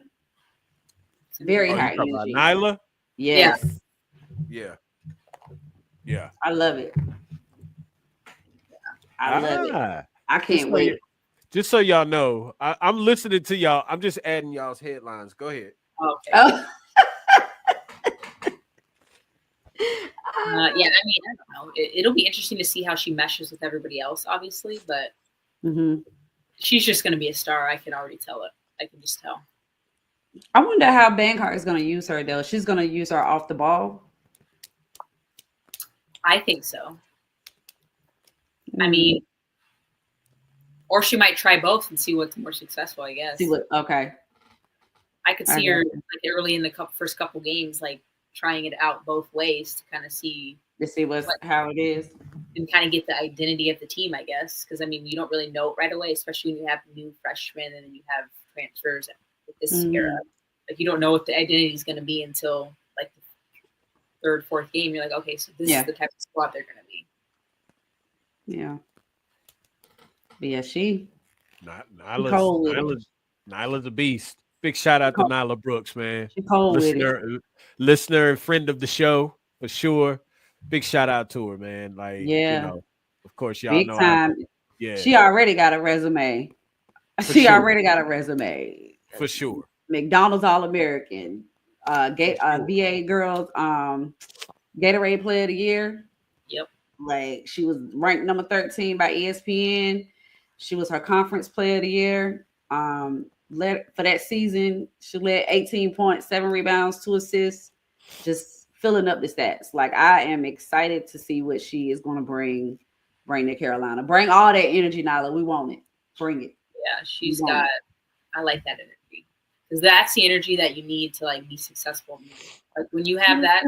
Very high energy. Nyla? Yes. Yeah. Yeah. I love it. I love it. I can't wait. Just so y'all know, I'm listening to y'all. I'm just adding y'all's headlines. Go ahead. Okay. Oh. Yeah, I mean, I don't know. It'll be interesting to see how she meshes with everybody else, obviously, but she's just going to be a star. I can already tell it. I can just tell. I wonder how Banghart is going to use her, though. She's going to use her off the ball. I think so. I mean, or she might try both and see what's more successful, I guess. Okay. I could see her like early in the first couple games, like trying it out both ways to kind of see how it is and kind of get the identity of the team, I guess. Because I mean, you don't really know right away, especially when you have new freshmen and then you have transfers with this era. Like you don't know what the identity is going to be until like the third, fourth game. You're like, okay, so this is the type of squad they're going to be. Yeah. But yeah, Nyla's a beast. Big shout out to Nyla Brooks, man. She cold listener and friend of the show for sure. Big shout out to her, man. Like, you know, of course, y'all know. Time. She already got a resume. Already got a resume for sure. McDonald's All-American, VA girls, Gatorade Player of the Year. Yep. Like she was ranked number 13 by ESPN. She was her conference player of the year. For that season, she led 18 points, 7 rebounds, 2 assists, just filling up the stats. Like I am excited to see what she is going to bring to Carolina. Bring all that energy, Nyla. We want it. Bring it. Yeah, I like that energy because that's the energy that you need to like be successful. Like when you have that,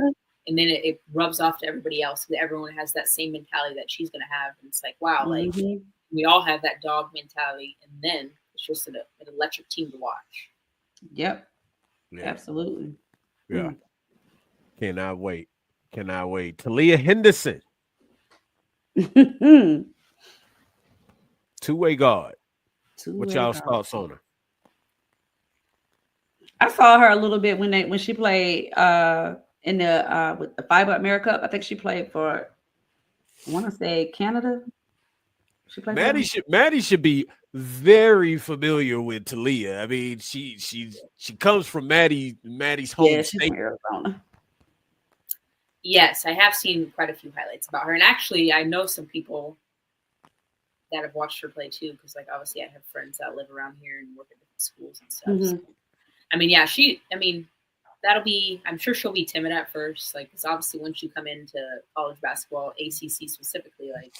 and then it rubs off to everybody else. Because everyone has that same mentality that she's going to have, and it's like, wow, like we all have that dog mentality, and then it's just an electric team to watch. Yep. Yeah. Absolutely. Yeah. Cannot wait. Talia Henderson. Two-way guard. What y'all's thoughts on her? I saw her a little bit when she played in the with the FIBA America Cup. I think she played for, I want to say Canada. She played. Maddy should be very familiar with Talia. I mean, she comes from Maddy's home state. From Arizona. Yes, I have seen quite a few highlights about her, and actually, I know some people that have watched her play too. Because, like, obviously, I have friends that live around here and work at different schools and stuff. So, I mean, that'll be. I'm sure she'll be timid at first, like, because obviously, once you come into college basketball, ACC specifically, like,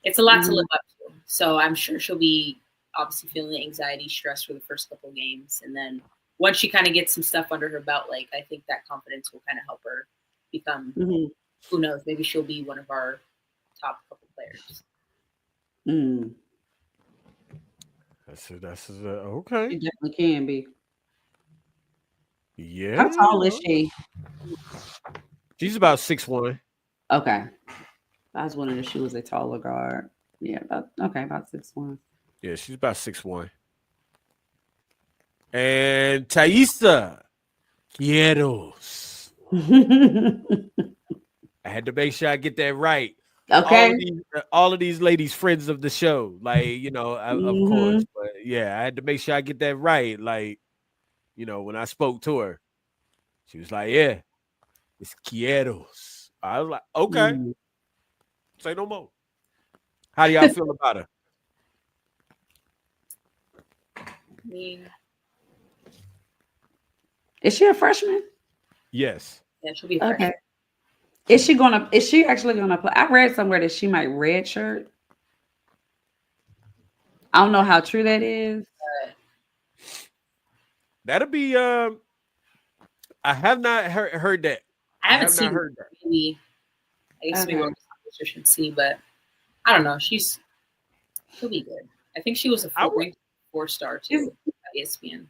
it's a lot to live up to. So I'm sure she'll be obviously feeling the anxiety, stress for the first couple of games, and then once she kind of gets some stuff under her belt, like, I think that confidence will kind of help her become, who knows, maybe she'll be one of our top couple players. That's okay. She definitely can be. Yeah. How tall is she? She's about 6'1". Okay. I was wondering if she was a taller guard. Yeah, about 6'1". Yeah, she's about 6'1". And Thaisa Quieros. I had to make sure I get that right. Okay. All of these ladies, friends of the show, like, you know, of course. But yeah, I had to make sure I get that right. Like, you know, when I spoke to her, she was like, "Yeah, it's Quieros." I was like, "Okay, say no more." How do y'all feel about her? I mean, is she a freshman? Yes. Yeah, she'll be a freshman. Okay. Is she actually gonna play? I read somewhere that she might redshirt. I don't know how true that is. That'll be I have not heard that. I haven't seen heard that. Maybe I guess maybe we'll see, but I don't know. She'll be good. I think she was a 4-star too at ESPN.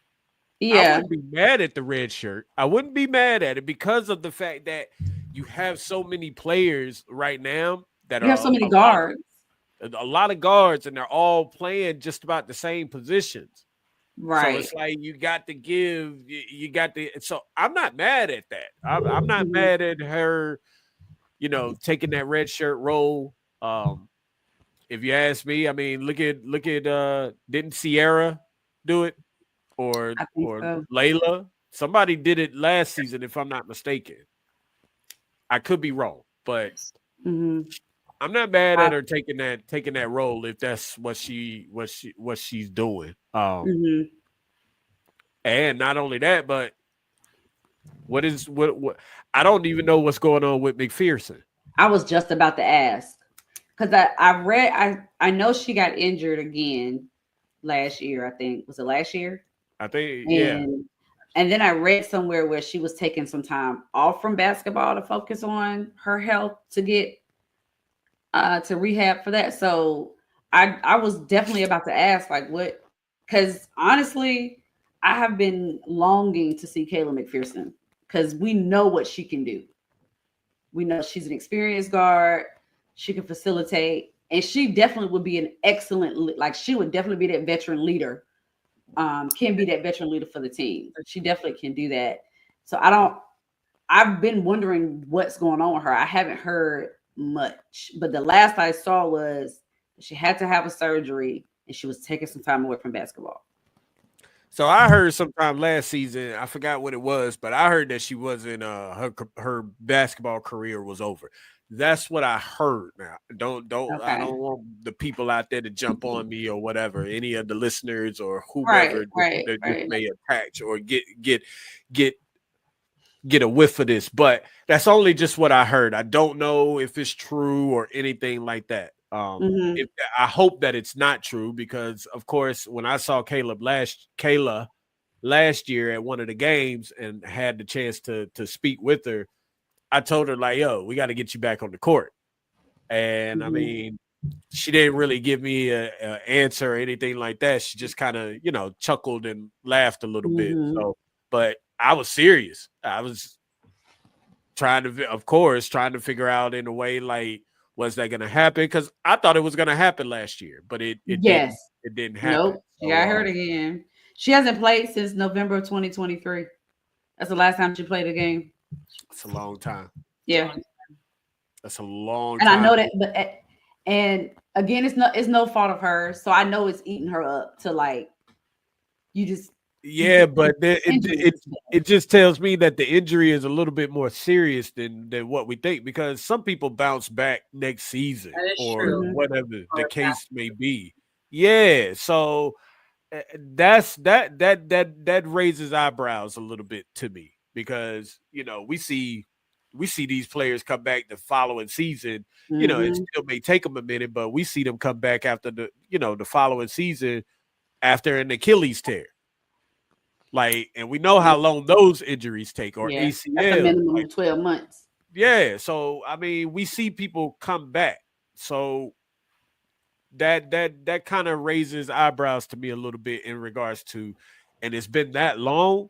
Yeah. I wouldn't be mad at the red shirt. I wouldn't be mad at it because of the fact that you have so many players right now that you have so many guards. A lot of guards, and they're all playing just about the same positions. Right. So it's like you got to give, you got to. So I'm not mad at that. I'm not mad at her, you know, taking that red shirt role. if you ask me, I mean, look at didn't Sierra do it or I think so. Layla? Somebody did it last season, if I'm not mistaken. I could be wrong, but Mhm. I'm not mad at her taking that role if that's what she's doing. Mhm. And not only that, but what I don't even know what's going on with McPherson. I was just about to ask because I know she got injured again last year. I think was it last year? I think yeah. And then I read somewhere where she was taking some time off from basketball to focus on her health to get to rehab for that. So I was definitely about to ask like what, because honestly, I have been longing to see Kayla McPherson because we know what she can do. We know she's an experienced guard. She can facilitate, and she definitely would be an excellent, like she would definitely be that veteran leader. Can be that veteran leader for the team. She definitely can do that. So I've been wondering what's going on with her. I haven't heard much, but the last I saw was she had to have a surgery and she was taking some time away from basketball. So I heard sometime last season, I forgot what it was, but I heard that she wasn't her basketball career was over. That's what I heard. Now, don't Okay. I don't want the people out there to jump on me or whatever. Any of the listeners or whomever that may attach or get a whiff of this, but that's only just what I heard. I don't know if it's true or anything like that. I hope that it's not true because, of course, when I saw Kayla last year at one of the games and had the chance to speak with her, I told her like, "Yo, we got to get you back on the court." And I mean, she didn't really give me a answer or anything like that. She just kind of, chuckled and laughed a little bit. So, but I was serious. I was trying to figure out in a way like, was that going to happen? Because I thought it was going to happen last year, but it didn't happen. Nope. She got hurt again. She hasn't played since November of 2023. That's the last time she played a game. It's a long time. Yeah, that's a long time. And I know that, but and again, it's no fault of hers. So I know it's eating her up to like you just. Yeah, but it just tells me that the injury is a little bit more serious than what we think because some people bounce back next season or whatever the case may be. Yeah, so that raises eyebrows a little bit to me because we see these players come back the following season. It still may take them a minute, but we see them come back after the following season after an Achilles tear. Like, and we know how long those injuries take, or ACL. That's a minimum of 12 months. Yeah. So, I mean, we see people come back. So that kind of raises eyebrows to me a little bit in regards to, and it's been that long.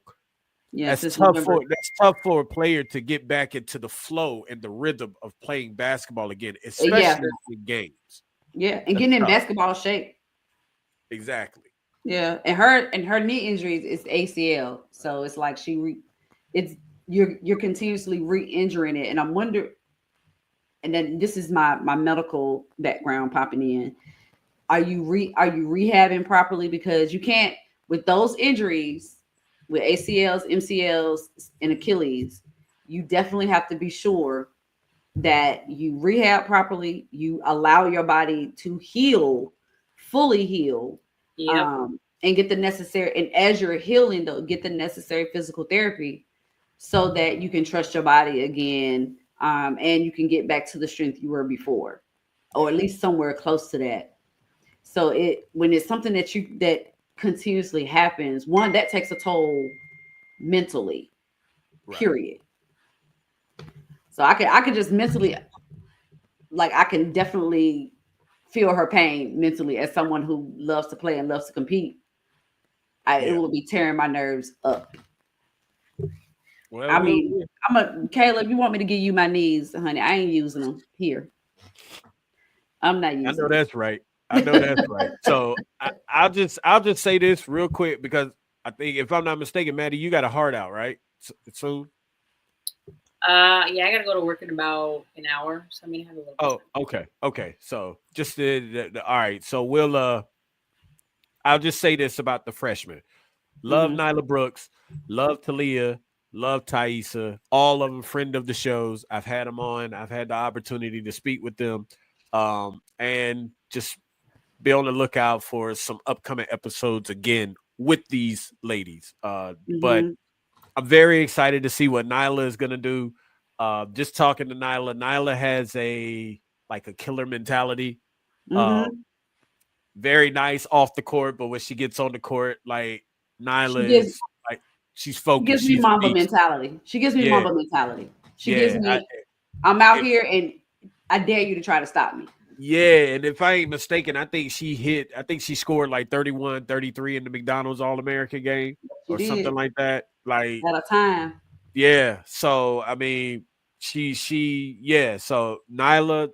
Yes, that's tough for a player to get back into the flow and the rhythm of playing basketball again, especially in games. Yeah, and getting in basketball shape. Exactly. Yeah, and her knee injuries is ACL, so it's like you're continuously re-injuring it, and I'm wondering. And then this is my medical background popping in. Are you rehabbing properly? Because you can't with those injuries, with ACLs, MCLs, and Achilles. You definitely have to be sure that you rehab properly. You allow your body to fully heal. And get the necessary, and as you're healing, though, get the necessary physical therapy so that you can trust your body again, and you can get back to the strength you were before, or at least somewhere close to that. So when it's something that continuously happens, one that takes a toll mentally, period. So I could just mentally, like I can definitely feel her pain mentally as someone who loves to play and loves to compete. It will be tearing my nerves up. Well, I mean, Caleb, if you want me to give you my knees, honey, I ain't using them here. I'm not using them. I know that's right. So I'll just say this real quick because I think if I'm not mistaken, Maddy, you got a heart out, right? Soon? Yeah, I gotta go to work in about an hour, so I'm gonna have a little. Oh, okay. So just all right. So we'll I'll just say this about the freshmen. Love Nyla Brooks, love Talia, love Thaisa, all of them friend of the shows. I've had them on. I've had the opportunity to speak with them, and just be on the lookout for some upcoming episodes again with these ladies. But I'm very excited to see what Nyla is going to do. Just talking to Nyla has a killer mentality. Very nice off the court, but when she gets on the court, like Nyla is like she's focused. She gives me She's a Mamba beast. mentality. She gives me Yeah. Mamba mentality. She gives Yeah, me, I'm out here and I dare you to try to stop me. Yeah, and if I ain't mistaken, I think she scored like 31, 33 in the McDonald's All-American game or something like that. Like at a time. Yeah. So I mean, so Nyla,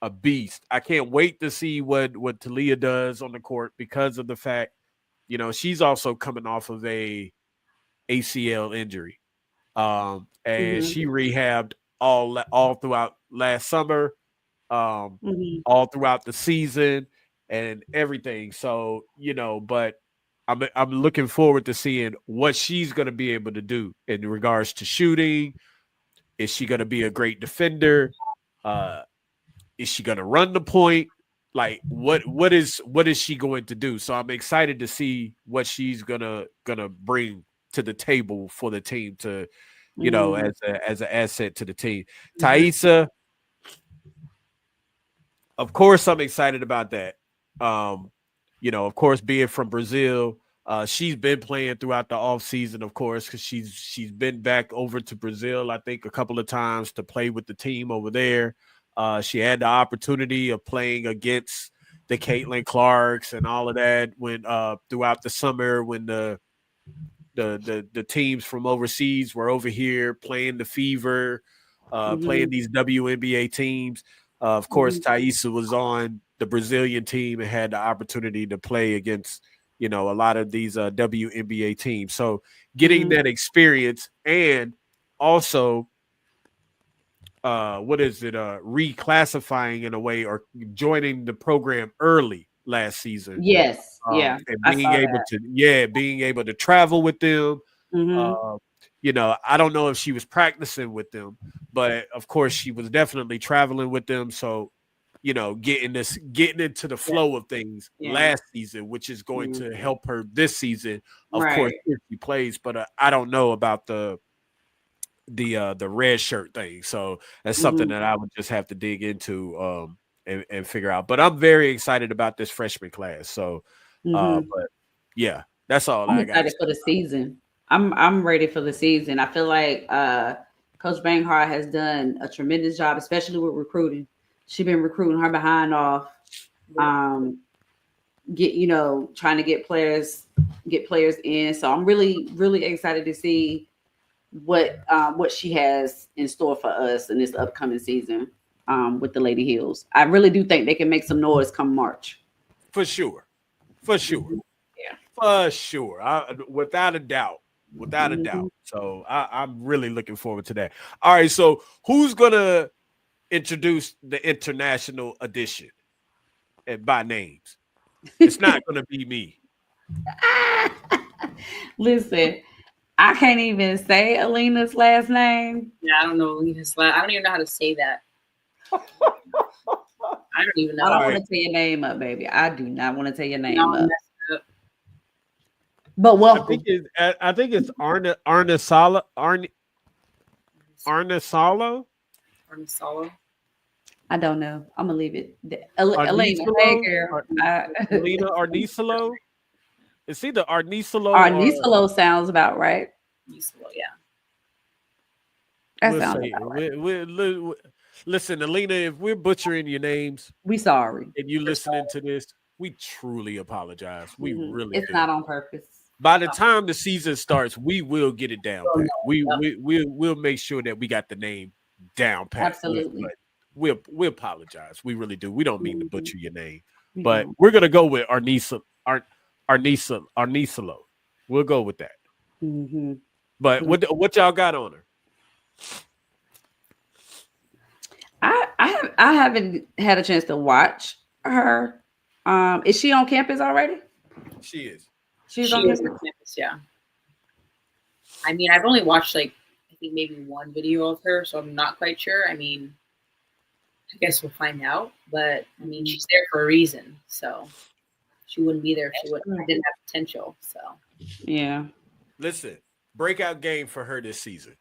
a beast. I can't wait to see what Talia does on the court because of the fact, she's also coming off of a ACL injury. And she rehabbed all throughout last summer, all throughout the season and everything. So, but I'm looking forward to seeing what she's going to be able to do in regards to shooting. Is she going to be a great defender? Is she going to run the point? Like what is she going to do? So I'm excited to see what she's gonna bring to the table for the team to, as an asset to the team. Thaisa, of course, I'm excited about that. Of course, being from Brazil, she's been playing throughout the off season, of course, because she's been back over to Brazil, I think, a couple of times to play with the team over there. She had the opportunity of playing against the Caitlin Clarks and all of that when throughout the summer when the teams from overseas were over here playing the Fever, playing these WNBA teams. Of course, Thaisa was on the Brazilian team and had the opportunity to play against, a lot of these WNBA teams. So getting that experience and also reclassifying in a way or joining the program early last season. Yes. Yeah. And being able to travel with them. I don't know if she was practicing with them, but of course she was definitely traveling with them. So, getting into the flow of things last season, which is going to help her this season, of course, if she plays. But I don't know about the red shirt thing. So that's something that I would just have to dig into and figure out. But I'm very excited about this freshman class. So, but yeah, that's all I got. Excited for the season. I'm ready for the season. I feel like Coach Banghart has done a tremendous job, especially with recruiting. She's been recruiting her behind off, trying to get players in. So I'm really, really excited to see what she has in store for us in this upcoming season with the Lady Heels. I really do think they can make some noise come March. For sure. Yeah. For sure. Without a doubt. So I'm really looking forward to that. All right. So who's going to introduce the international edition and by names? It's not going to be me. Listen, I can't even say Alina's last name. Yeah, I don't know Alina's last. I don't even know how to say that. I don't even know. I don't want to tell your name up, baby. I do not want to tell your name up. But welcome. I think it's Arna Salo. I don't know. I'm gonna leave it. Alina, hey girl. Alina Arnisalo. It's either Arnisalo. Arnisalo sounds about right. Arnisalo, yeah. That sounds about right. Listen, Alina, if we're butchering your names, we sorry. And you listening to this, we truly apologize. We really it's not on purpose. By the time the season starts, we will get it down pat. We'll make sure that we got the name down pat. Absolutely. But we apologize. We really do. We don't mean to butcher your name. But we're gonna go with Arnisalo. We'll go with that. But what y'all got on her? I haven't had a chance to watch her. Is she on campus already? She is. She's She on is campus. on campus, yeah. I mean, I've only watched like I think maybe one video of her, so I'm not quite sure. I mean, I guess we'll find out. But I mean, she's there for a reason, so she wouldn't be there if she didn't have potential. So Yeah. Listen, breakout game for her this season.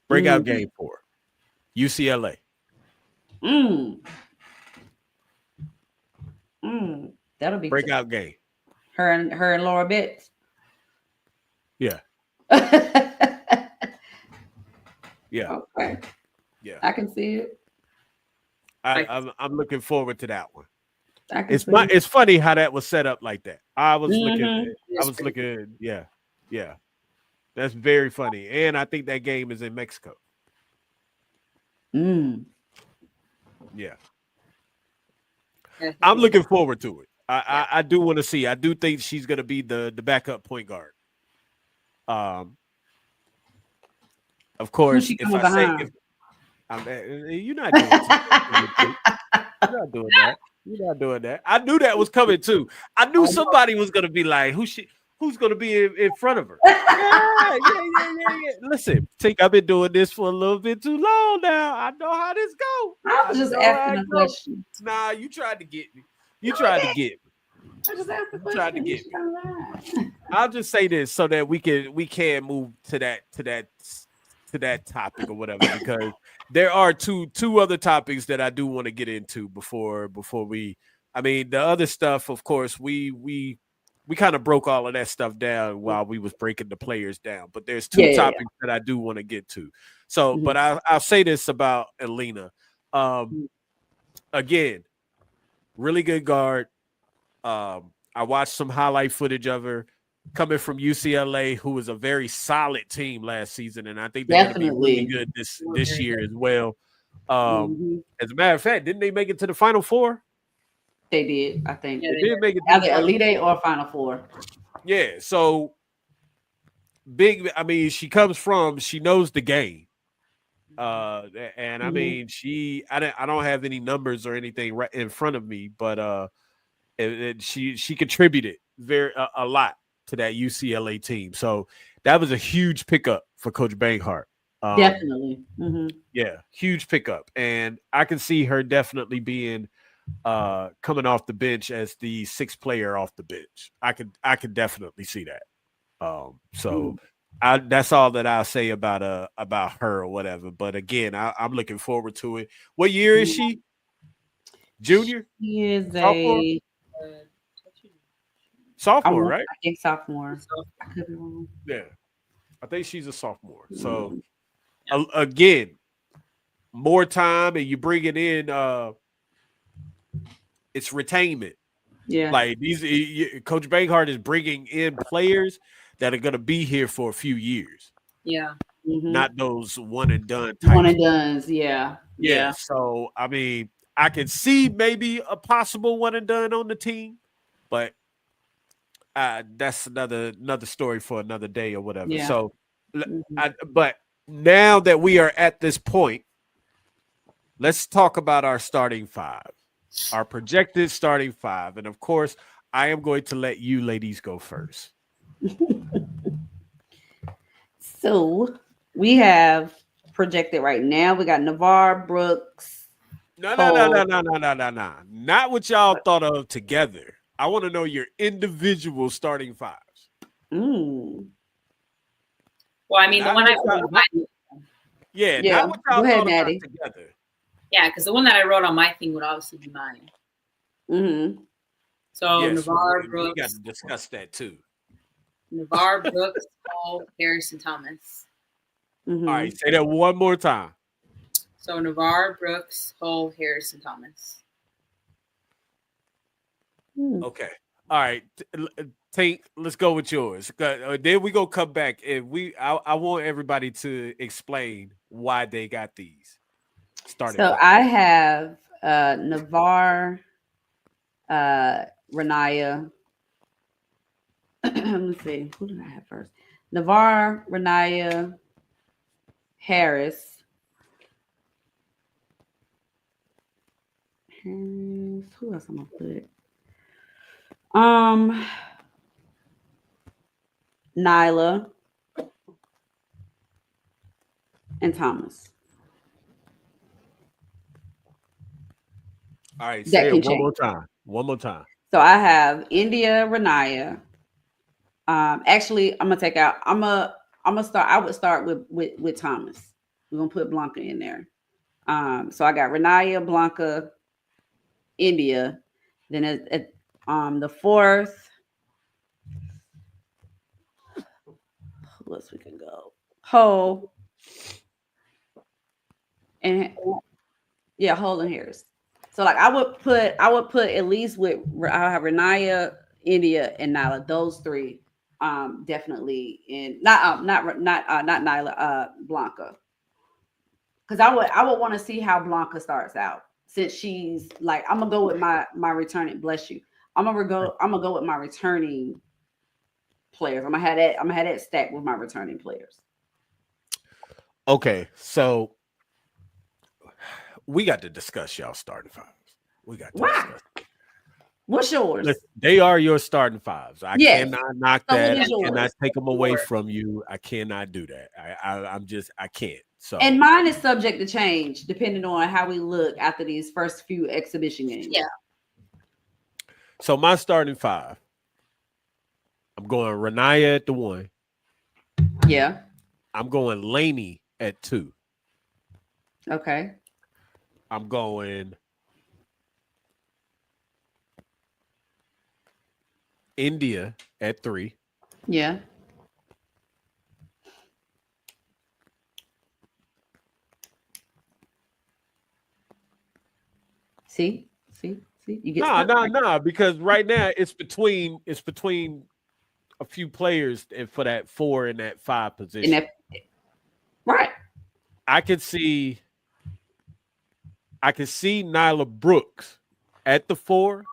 Breakout game for her. UCLA. That'll be Breakout game. Her and Laura Betts. Yeah. Yeah. Okay. Yeah. I can see it. I'm looking forward to that one. It's funny how that was set up like that. I was Mm-hmm. looking. Yeah. That's very funny. And I think that game is in Mexico. Yeah. I'm looking forward to it. I do want to see. I do think she's going to be the backup point guard. Of course, if I say you're not doing that. You're not doing that. I knew that was coming too. I knew somebody was going to be like, who's going to be in front of her? Yeah. Listen, Tink, I've been doing this for a little bit too long now. I know how this goes. I was just asking a question. Nah, you tried to get me. I just asked the question. Tried to get me. I'll just say this so that we can move to that topic or whatever, because there are two other topics that I do want to get into before we. I mean, the other stuff, of course, we kind of broke all of that stuff down while we was breaking the players down. But there's two topics that I do want to get to. So, but I'll say this about Alina. Again, really good guard. I watched some highlight footage of her coming from UCLA, who was a very solid team last season, and I think they're going to be really good this year as well. As a matter of fact, didn't they make it to the Final Four? They did, I think. They did make it either Elite Eight or Final Four. Yeah, so big. I mean, she knows the game, and I mean, I don't have any numbers or anything right in front of me, but she contributed a lot to that UCLA team. So that was a huge pickup for Coach Banghart. Definitely. Yeah, huge pickup. And I can see her definitely being coming off the bench as the sixth player off the bench. I could definitely see that. That's all that I'll say about her or whatever. But again, I'm looking forward to it. What year is she? Junior? She is a sophomore, right? I think sophomore. I could be wrong. Yeah, I think she's a sophomore. So again, more time, and you bring it in. It's retainment. Yeah, like Coach Banghart is bringing in players that are going to be here for a few years. Yeah, not those one and done types. One and dones. Yeah. So I mean, I can see maybe a possible one and done on the team, but that's another story for another day or whatever. Yeah. So, but now that we are at this point, let's talk about our starting five, our projected starting five. And of course, I am going to let you ladies go first. So we have projected right now. We got Navarre, Brooks. No. Not what y'all thought of together. I want to know your individual starting fives. Well, I mean, the one I wrote on my not what y'all thought Maddy. Together. Yeah, because the one that I wrote on my thing would obviously be mine. So Navarre, Brooks. We got to discuss that too. Navarre, Brooks, Hall, Harrison, Thomas. All right, say that one more time. So Navarre, Brooks, Hall, Harrison, Thomas. Okay. All right. Tink, let's go with yours. Then we go come back and I want everybody to explain why they got these starting. So I have Navarre, Renaya. Let's see. Who did I have first? Navarre, Renaya, Harris. Harris. Who else I'm gonna put? Nyla and Thomas. All right, That say can it one more change. time. One more time. So I have India, Renaya. Actually, I'm gonna take out. I'm gonna start. I would start with Thomas. We're gonna put Blanca in there. So I got Renaya, Blanca, India. Then at the fourth, who else we can go? Ho and yeah, Holden Harris. So like I would put at least with I have Renaya, India, and Nyla. Those three, definitely in not Nyla, Blanca. Because I would want to see how Blanca starts out since she's like I'm gonna go with my returning. Bless you. I'm gonna go with my returning players. I'm gonna have that stacked with my returning players. Okay, so we got to discuss y'all starting fives. We got to Why? discuss. What's yours? Listen, they are your starting fives. I Yes. cannot knock So that. what is I cannot yours? take them away from you. I cannot do that. I can't. So And mine is subject to change depending on how we look after these first few exhibition games. Yeah. So my starting five, I'm going Renaya at the 1. Yeah. I'm going Laney at 2. Okay. I'm going India at 3. Yeah. See, you get No, because right now it's between a few players and for that 4 and that 5 position. Right. I could see Nyla Brooks at the 4,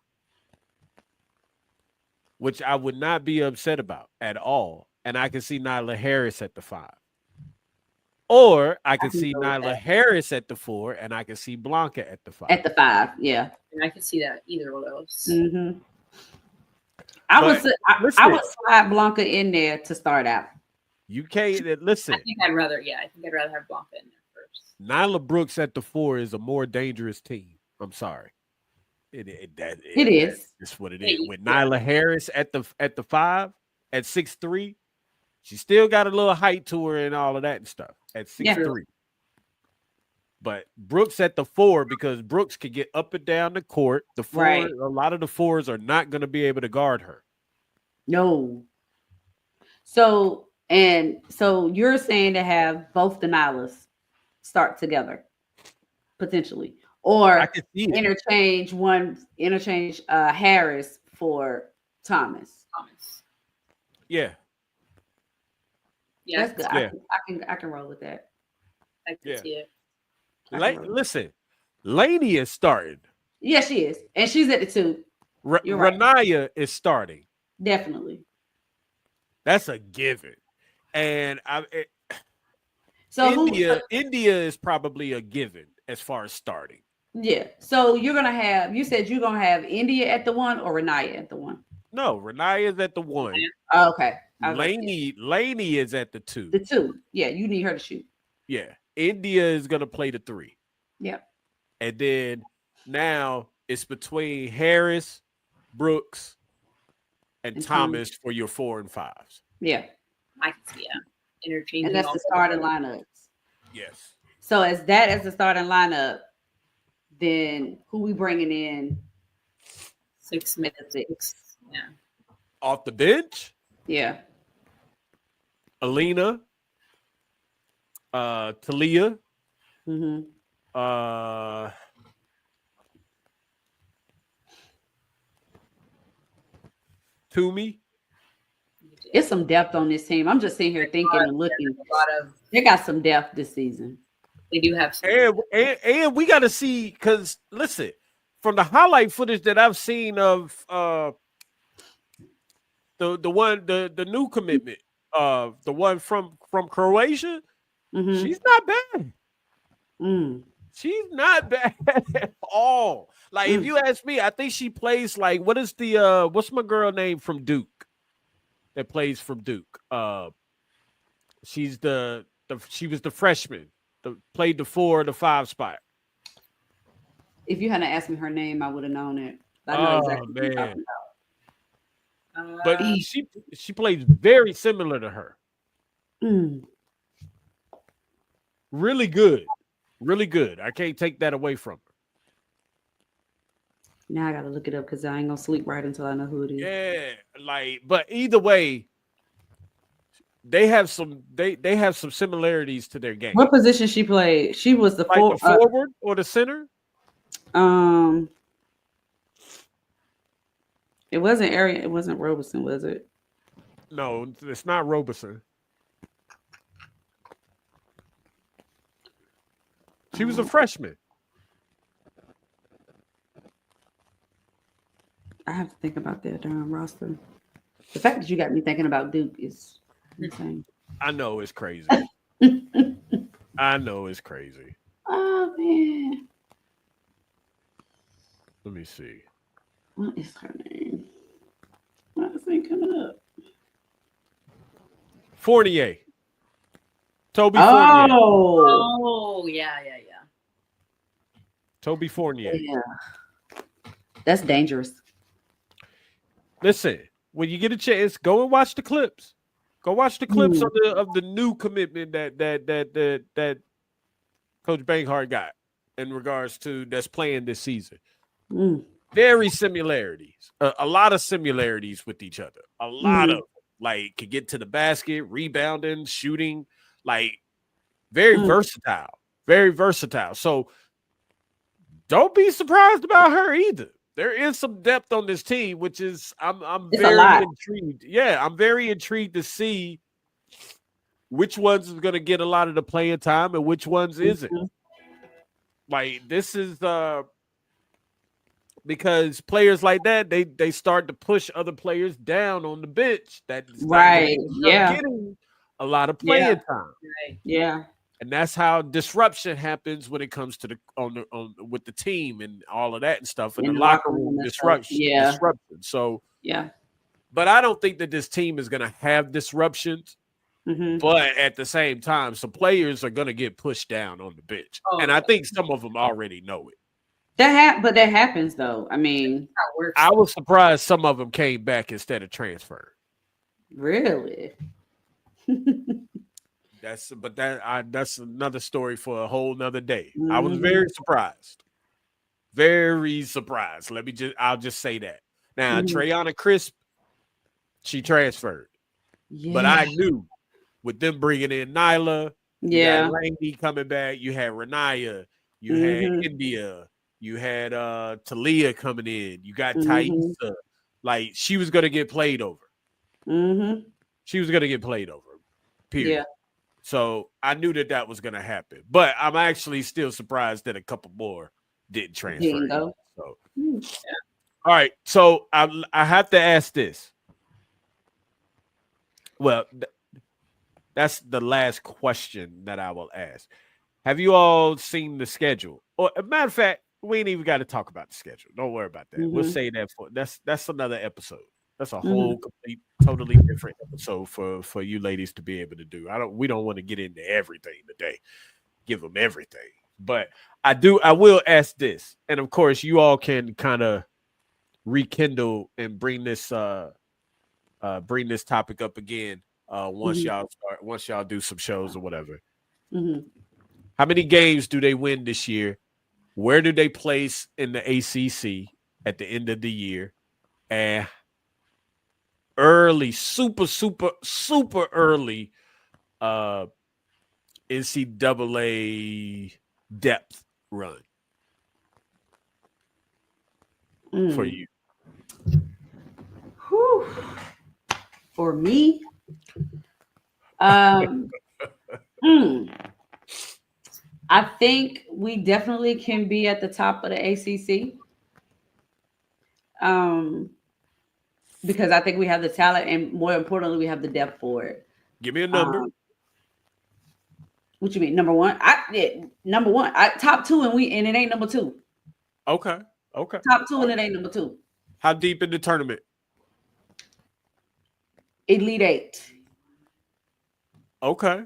which I would not be upset about at all. And I can see Nyla Harris at the 5. Or I can see Nyla Harris at the 4, and I can see Blanca at the 5. At the 5, yeah. And I can see that either of those. Mm-hmm. I would slide Blanca in there to start out. You can't listen. I think I'd rather have Blanca in there first. Nyla Brooks at the 4 is a more dangerous team. I'm sorry. It is. That's what it is. With Nyla Harris at the 5 at 6'3", she still got a little height to her and all of that and stuff at 6'3". But Brooks at the 4, because Brooks could get up and down the court. The 4, right. A lot of the 4s are not going to be able to guard her. No. So you're saying to have both the Nylas start together, potentially, or interchange Harris for Thomas. Yeah. Yeah, that's good. Yeah. I can roll with that. I can see it. Listen, Laney is starting. Yeah, she is, and she's at the 2. Renaya is starting. Definitely. That's a given, and India is probably a given as far as starting. Yeah. So you said you're gonna have India at the 1 or Renaya at the 1? No, Renaya is at the 1. Oh, okay. Laney is at the 2. The 2. Yeah, you need her to shoot. Yeah. India is gonna play the 3. Yeah. And then now it's between Harris, Brooks, and Thomas for your 4 and 5s. Yeah. I can see interchange. And that's the starting lineups. Yes. So as the starting lineup, then who we bringing in? 6 minutes. 6. Yeah. Off the bench? Yeah. Alina, Talia, Toomey. It's some depth on this team. I'm just sitting here thinking and looking. They got some depth this season. They do have some. And we got to see, because listen, from the highlight footage that I've seen of the new commitment, the one from Croatia, she's not bad. She's not bad at all. Like, if you ask me, I think she plays like, what is the what's my girl name from Duke that plays from Duke? She's she was the freshman, played the 4 or the 5 spot. If you hadn't asked me her name, I would have known it. I know exactly what you're talking about. But she plays very similar to her. Really good. Really good. I can't take that away from her. Now I gotta look it up because I ain't gonna sleep right until I know who it is. Yeah, like, but either way, they have some similarities to their game. What position she played? She was the forward or the center? It wasn't Arian. It wasn't Robeson, was it? No, it's not Robeson. She was a freshman. I have to think about that roster. The fact that you got me thinking about Duke is insane. I know it's crazy. I know it's crazy. Oh man. Let me see. What is her name? Why is it coming up? Fournier. Toby Fournier. Oh, yeah. Toby Fournier. Yeah. That's dangerous. Listen, when you get a chance, go and watch the clips. Go watch the clips of the new commitment that Coach Banghart got in regards to that's playing this season. Very similarities, a lot of similarities with each other. A lot of like could get to the basket, rebounding, shooting, like very versatile, very versatile. So don't be surprised about her either. There is some depth on this team, which is I'm very intrigued. Yeah, I'm very intrigued to see which ones is going to get a lot of the playing time and which ones isn't. Like this is because players like that they start to push other players down on the bench. Getting a lot of playing time. Yeah. And that's how disruption happens when it comes to with the team and all of that and stuff, and the locker room disruption. So but I don't think that this team is going to have disruptions. But at the same time, some players are going to get pushed down on the bench, and I think some of them already know it. But that happens though. I mean, I was surprised some of them came back instead of transferred. Really? That's another story for a whole nother day. I was very surprised. Very surprised. I'll just say that. Now, Trayana Crisp, she transferred. But I knew with them bringing in Nyla, you had Langy coming back, you had Renaya, you had India, you had Talia coming in, you got Thaisa. Like she was gonna get played over. She was gonna get played over. Period. Yeah. So I knew that was going to happen, but I'm actually still surprised that a couple more didn't transfer. So, all right. So I have to ask this. Well, that's the last question that I will ask. Have you all seen the schedule? Or a matter of fact, we ain't even got to talk about the schedule. Don't worry about that. We'll say that that's another episode. That's a whole complete, totally different episode for you ladies to be able to do. We don't want to get into everything today, give them everything. But I will ask this, and of course, you all can kind of rekindle and bring this topic up again once y'all do some shows or whatever. How many games do they win this year? Where do they place in the ACC at the end of the year? And early, super early NCAA depth run for you. Whew. For me, I think we definitely can be at the top of the ACC. Because I think we have the talent, and more importantly, we have the depth for it. Give me a number. What you mean? Number one? number one. Top two and it ain't number two. Okay. Top two and it ain't number two. How deep in the tournament? Elite Eight. Okay.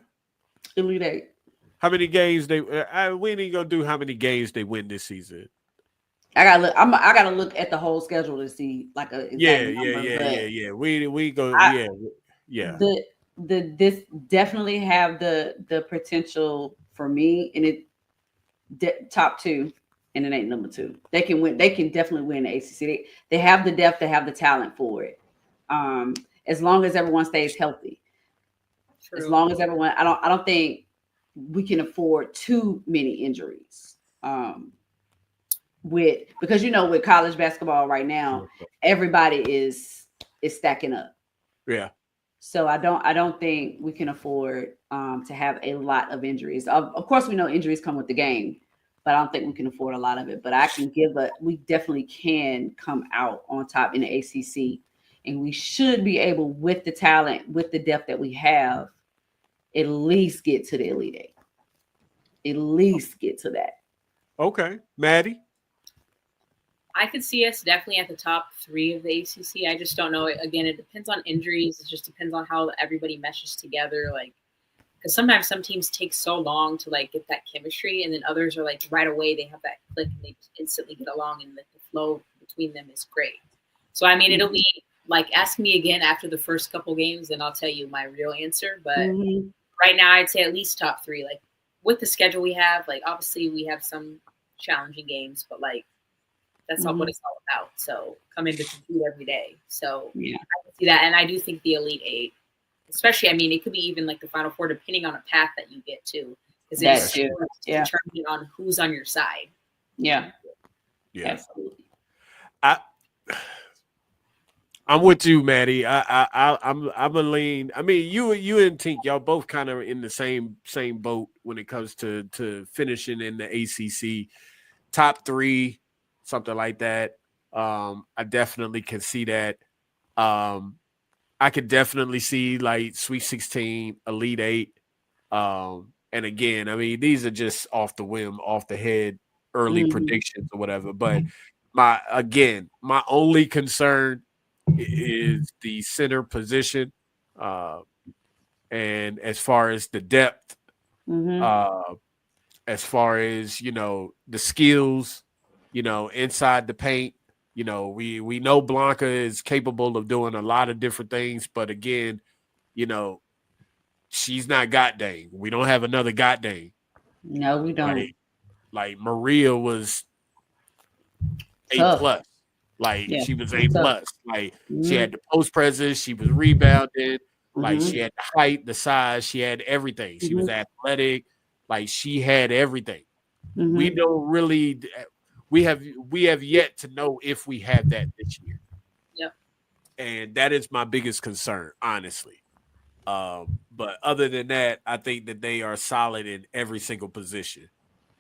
Elite Eight. How many games we ain't gonna do how many games they win this season. I gotta look. I gotta look at the whole schedule to see like a Yeah. We go. Yeah. This definitely have the potential for me, and it top two, and it ain't number two. They can win. They can definitely win the ACC. They have the depth. They have the talent for it. As long as everyone stays healthy. True. As long as everyone, I don't think we can afford too many injuries. Because with college basketball right now, everybody is stacking up. Yeah. So I don't think we can afford to have a lot of injuries. Of course, we know injuries come with the game, but I don't think we can afford a lot of it. But we definitely can come out on top in the ACC, and we should be able, with the talent, with the depth that we have, at least get to the Elite Eight. At least get to that. Okay, Maddy. I could see us definitely at the top 3 of the ACC. I just don't know. Again, it depends on injuries. It just depends on how everybody meshes together. Like, because sometimes some teams take so long to like get that chemistry, and then others are like right away they have that click and they instantly get along, and like the flow between them is great. So I mean, it'll be like, ask me again after the first couple games, and I'll tell you my real answer. But right now, I'd say at least top 3. Like with the schedule we have, like obviously we have some challenging games, but like. That's not what it's all about. So come in to compete every day. So I can see that. And I do think the Elite Eight, especially, I mean, it could be even like the Final Four, depending on a path that you get to. Because it's determining on who's on your side. Yeah. Yeah. Absolutely. I'm with you, Maddy. I'm a lean. I mean, you and Tink, y'all both kind of in the same boat when it comes to finishing in the ACC. Top 3. Something like that. I definitely can see that. I could definitely see like Sweet 16, Elite 8. And again, I mean, these are just off the whim, off the head, early predictions or whatever. But my only concern is the center position. And as far as the depth, as far as, the skills, inside the paint, we know Blanca is capable of doing a lot of different things, but again, she's not God dang. We don't have another God dang. No, we don't. Like Maria was A+. She was A+. Like she had the post presence, she was rebounding, like she had the height, the size, she had everything. She was athletic, like she had everything. We don't really. We have yet to know if we have that this year. Yep. And that is my biggest concern, honestly. But other than that, I think that they are solid in every single position.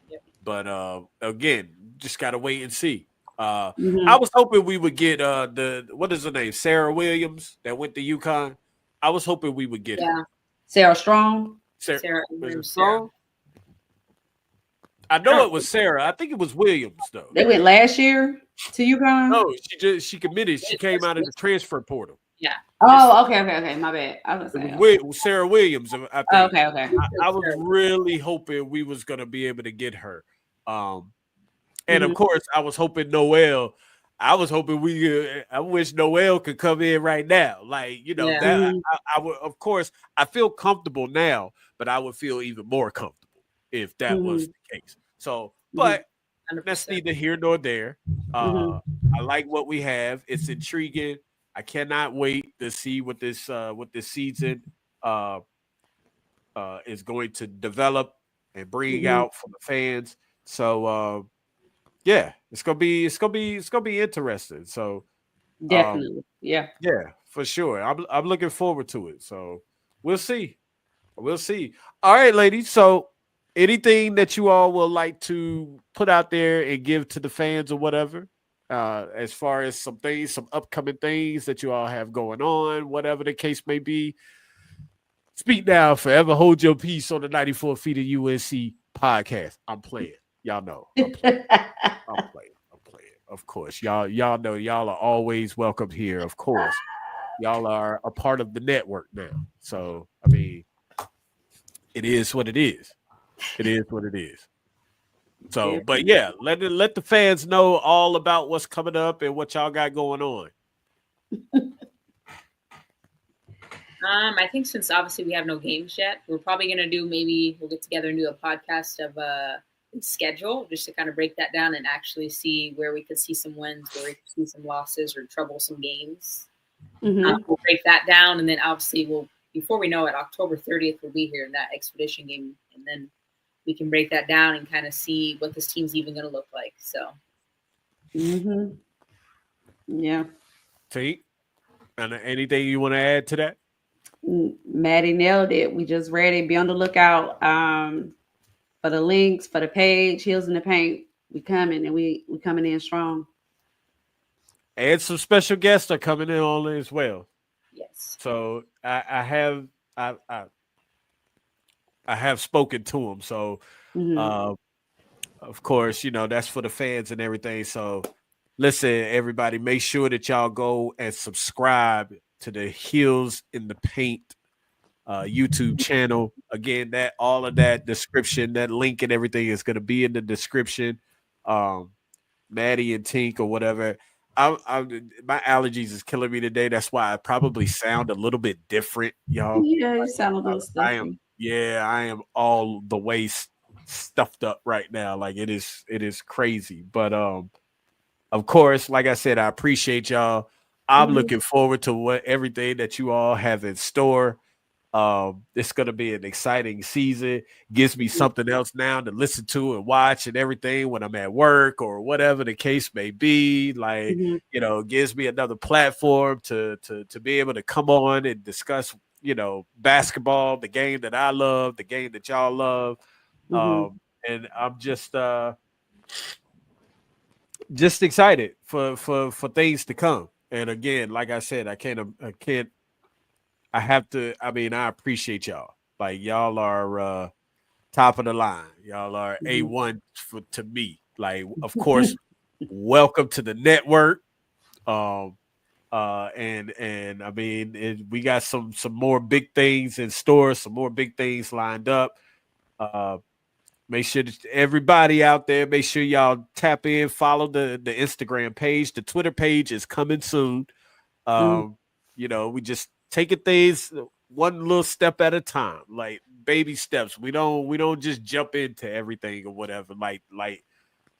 Yep. But again, just gotta wait and see. I was hoping we would get what is her name? Sarah Williams that went to UConn. I was hoping we would get her. Sarah Strong. Sarah Strong. I know it was Sarah. I think it was Williams though. They went last year to UConn. No, she committed. She came out of the transfer portal. Yeah. Oh, okay. My bad. I was saying Sarah Williams. I think. Okay. I was really hoping we was gonna be able to get her. And of course, I was hoping Noelle. I was hoping I wish Noelle could come in right now. Like that. I would. Of course, I feel comfortable now, but I would feel even more comfortable if that was the case. So, but 100%. That's neither here nor there. I like what we have. It's intriguing. I cannot wait to see what this season is going to develop and bring out for the fans. So, it's gonna be interesting. So, definitely, yeah, for sure. I'm looking forward to it. So, we'll see. All right, ladies. So, anything that you all will like to put out there and give to the fans or whatever, as far as some upcoming things that you all have going on, whatever the case may be. Speak now, forever hold your peace on the 94 feet of UNC podcast. I'm playing. Y'all know. I'm playing. I'm playing. Of course. Y'all know y'all are always welcome here. Of course. Y'all are a part of the network now. So, I mean, it is what it is. It is what it is. So, but yeah, let the fans know all about what's coming up and what y'all got going on. I think since obviously we have no games yet, we're probably gonna we'll get together and do a podcast of schedule just to kind of break that down and actually see where we could see some wins, where we could see some losses or troublesome games. We'll break that down, and then obviously before we know it, October 30th we'll be here in that expedition game, and then we can break that down and kind of see what this team's even going to look like. So, yeah. Tink, and anything you want to add to that? Maddy nailed it. We just ready. Be on the lookout for the links, for the page, Heels in the Paint. We coming, and we coming in strong. And some special guests are coming in on as well. Yes. So I have spoken to them. So of course, that's for the fans and everything. So listen, everybody, make sure that y'all go and subscribe to the Heels in the Paint YouTube channel. Again, all of that description, that link and everything is going to be in the description. Maddy and Tink or whatever. My allergies is killing me today. That's why I probably sound a little bit different, y'all. Yeah, you sound a little stuffy. I am all the way stuffed up right now. Like it is crazy. But of course, like I said, I appreciate y'all. I'm looking forward to everything that you all have in store. It's going to be an exciting season. Gives me something else now to listen to and watch and everything when I'm at work or whatever the case may be. Like, gives me another platform to be able to come on and discuss, basketball, the game that I love, the game that y'all love. And I'm just excited for things to come. And again, like I said, I appreciate y'all. Like y'all are top of the line. Y'all are A1 to me. Like, of course, welcome to the network. And I mean, we got some more big things in store, some more big things lined up. Make sure that everybody out there, make sure y'all tap in, follow the Instagram page. The Twitter page is coming soon. We just taking things one little step at a time, like baby steps. We don't just jump into everything or whatever,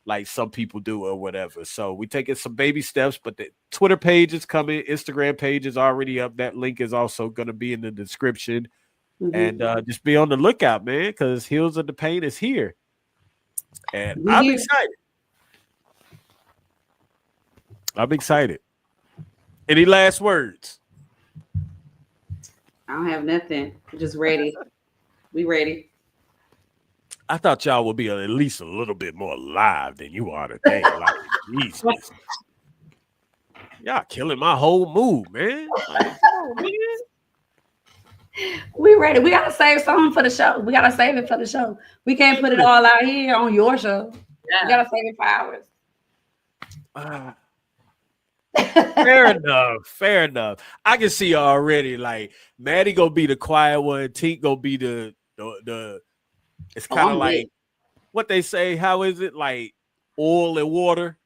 like some people do or whatever. So we taking some baby steps, but the Twitter page is coming. Instagram page is already up. That link is also going to be in the description. And just be on the lookout, man, because Heels in the Paint is here. And I'm excited. I'm excited. Any last words? I don't have nothing. We're just ready. We ready. I thought y'all would be at least a little bit more live than you are today. Like, Jesus. Y'all killing my whole mood, man. Like, come on, man. We ready. We gotta save something for the show. We gotta save it for the show. We can't put it all out here on your show. Yeah. We gotta save it for ours. Fair enough. I can see already. Like Maddy gonna be the quiet one. Tink gonna be the. It's kind of like what they say. How is it like oil and water?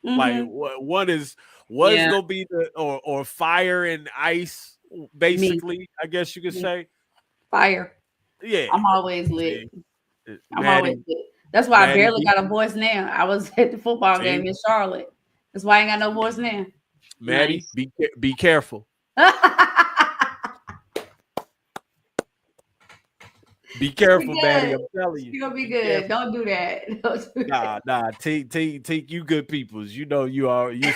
Like one is gonna be or fire and ice. Basically, I guess you could say fire. Yeah, I'm always lit. Always lit. That's why I barely got a voice now. I was at the football game in Charlotte. That's why I ain't got no voice now. Maddy, be careful. Be careful, Maddy. I'm telling you. You're gonna be good. Don't do that. Nah. Tink, you good peoples. You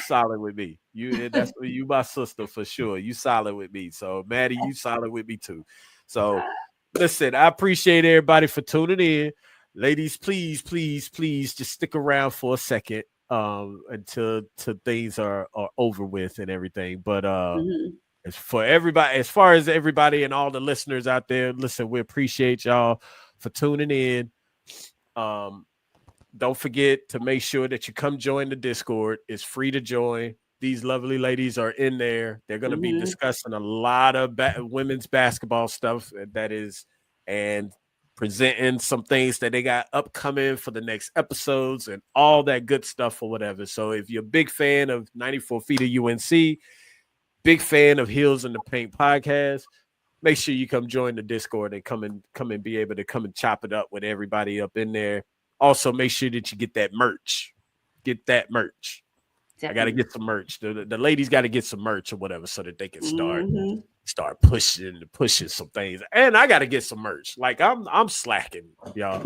solid with me. You my sister for sure. You solid with me. So Maddy, you solid with me too. So listen, I appreciate everybody for tuning in. Ladies, please just stick around for a second until things are over with and everything. But as far as everybody and all the listeners out there, listen, we appreciate y'all for tuning in. Don't forget to make sure that you come join the Discord. It's free to join. These lovely ladies are in there. They're going to be discussing a lot of women's basketball stuff and presenting some things that they got upcoming for the next episodes and all that good stuff or whatever. So if you're a big fan of 94 Feet of UNC, big fan of Heels in the Paint podcast, make sure you come join the Discord and come and be able to come and chop it up with everybody up in there. Also, make sure that you get that merch. Get that merch. Definitely. I got to get some merch. The ladies got to get some merch or whatever so that they can start pushing some things. And I got to get some merch. Like I'm slacking, y'all.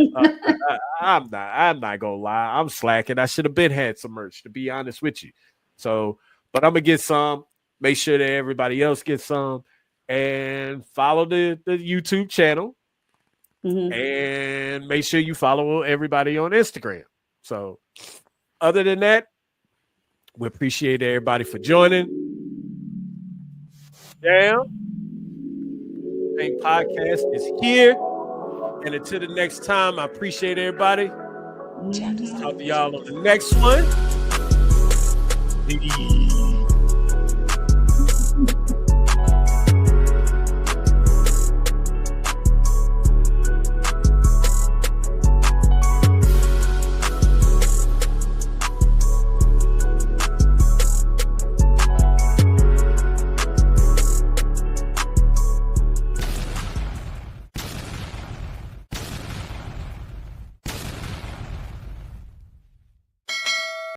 I'm not gonna lie. I'm slacking. I should have been had some merch, to be honest with you. So, but I'm gonna get some. Make sure that everybody else gets some, and follow the YouTube channel. And make sure you follow everybody on Instagram. So, other than that, we appreciate everybody for joining. Damn. Paint Podcast is here. And until the next time, I appreciate everybody. Talk to y'all on the next one. Peace.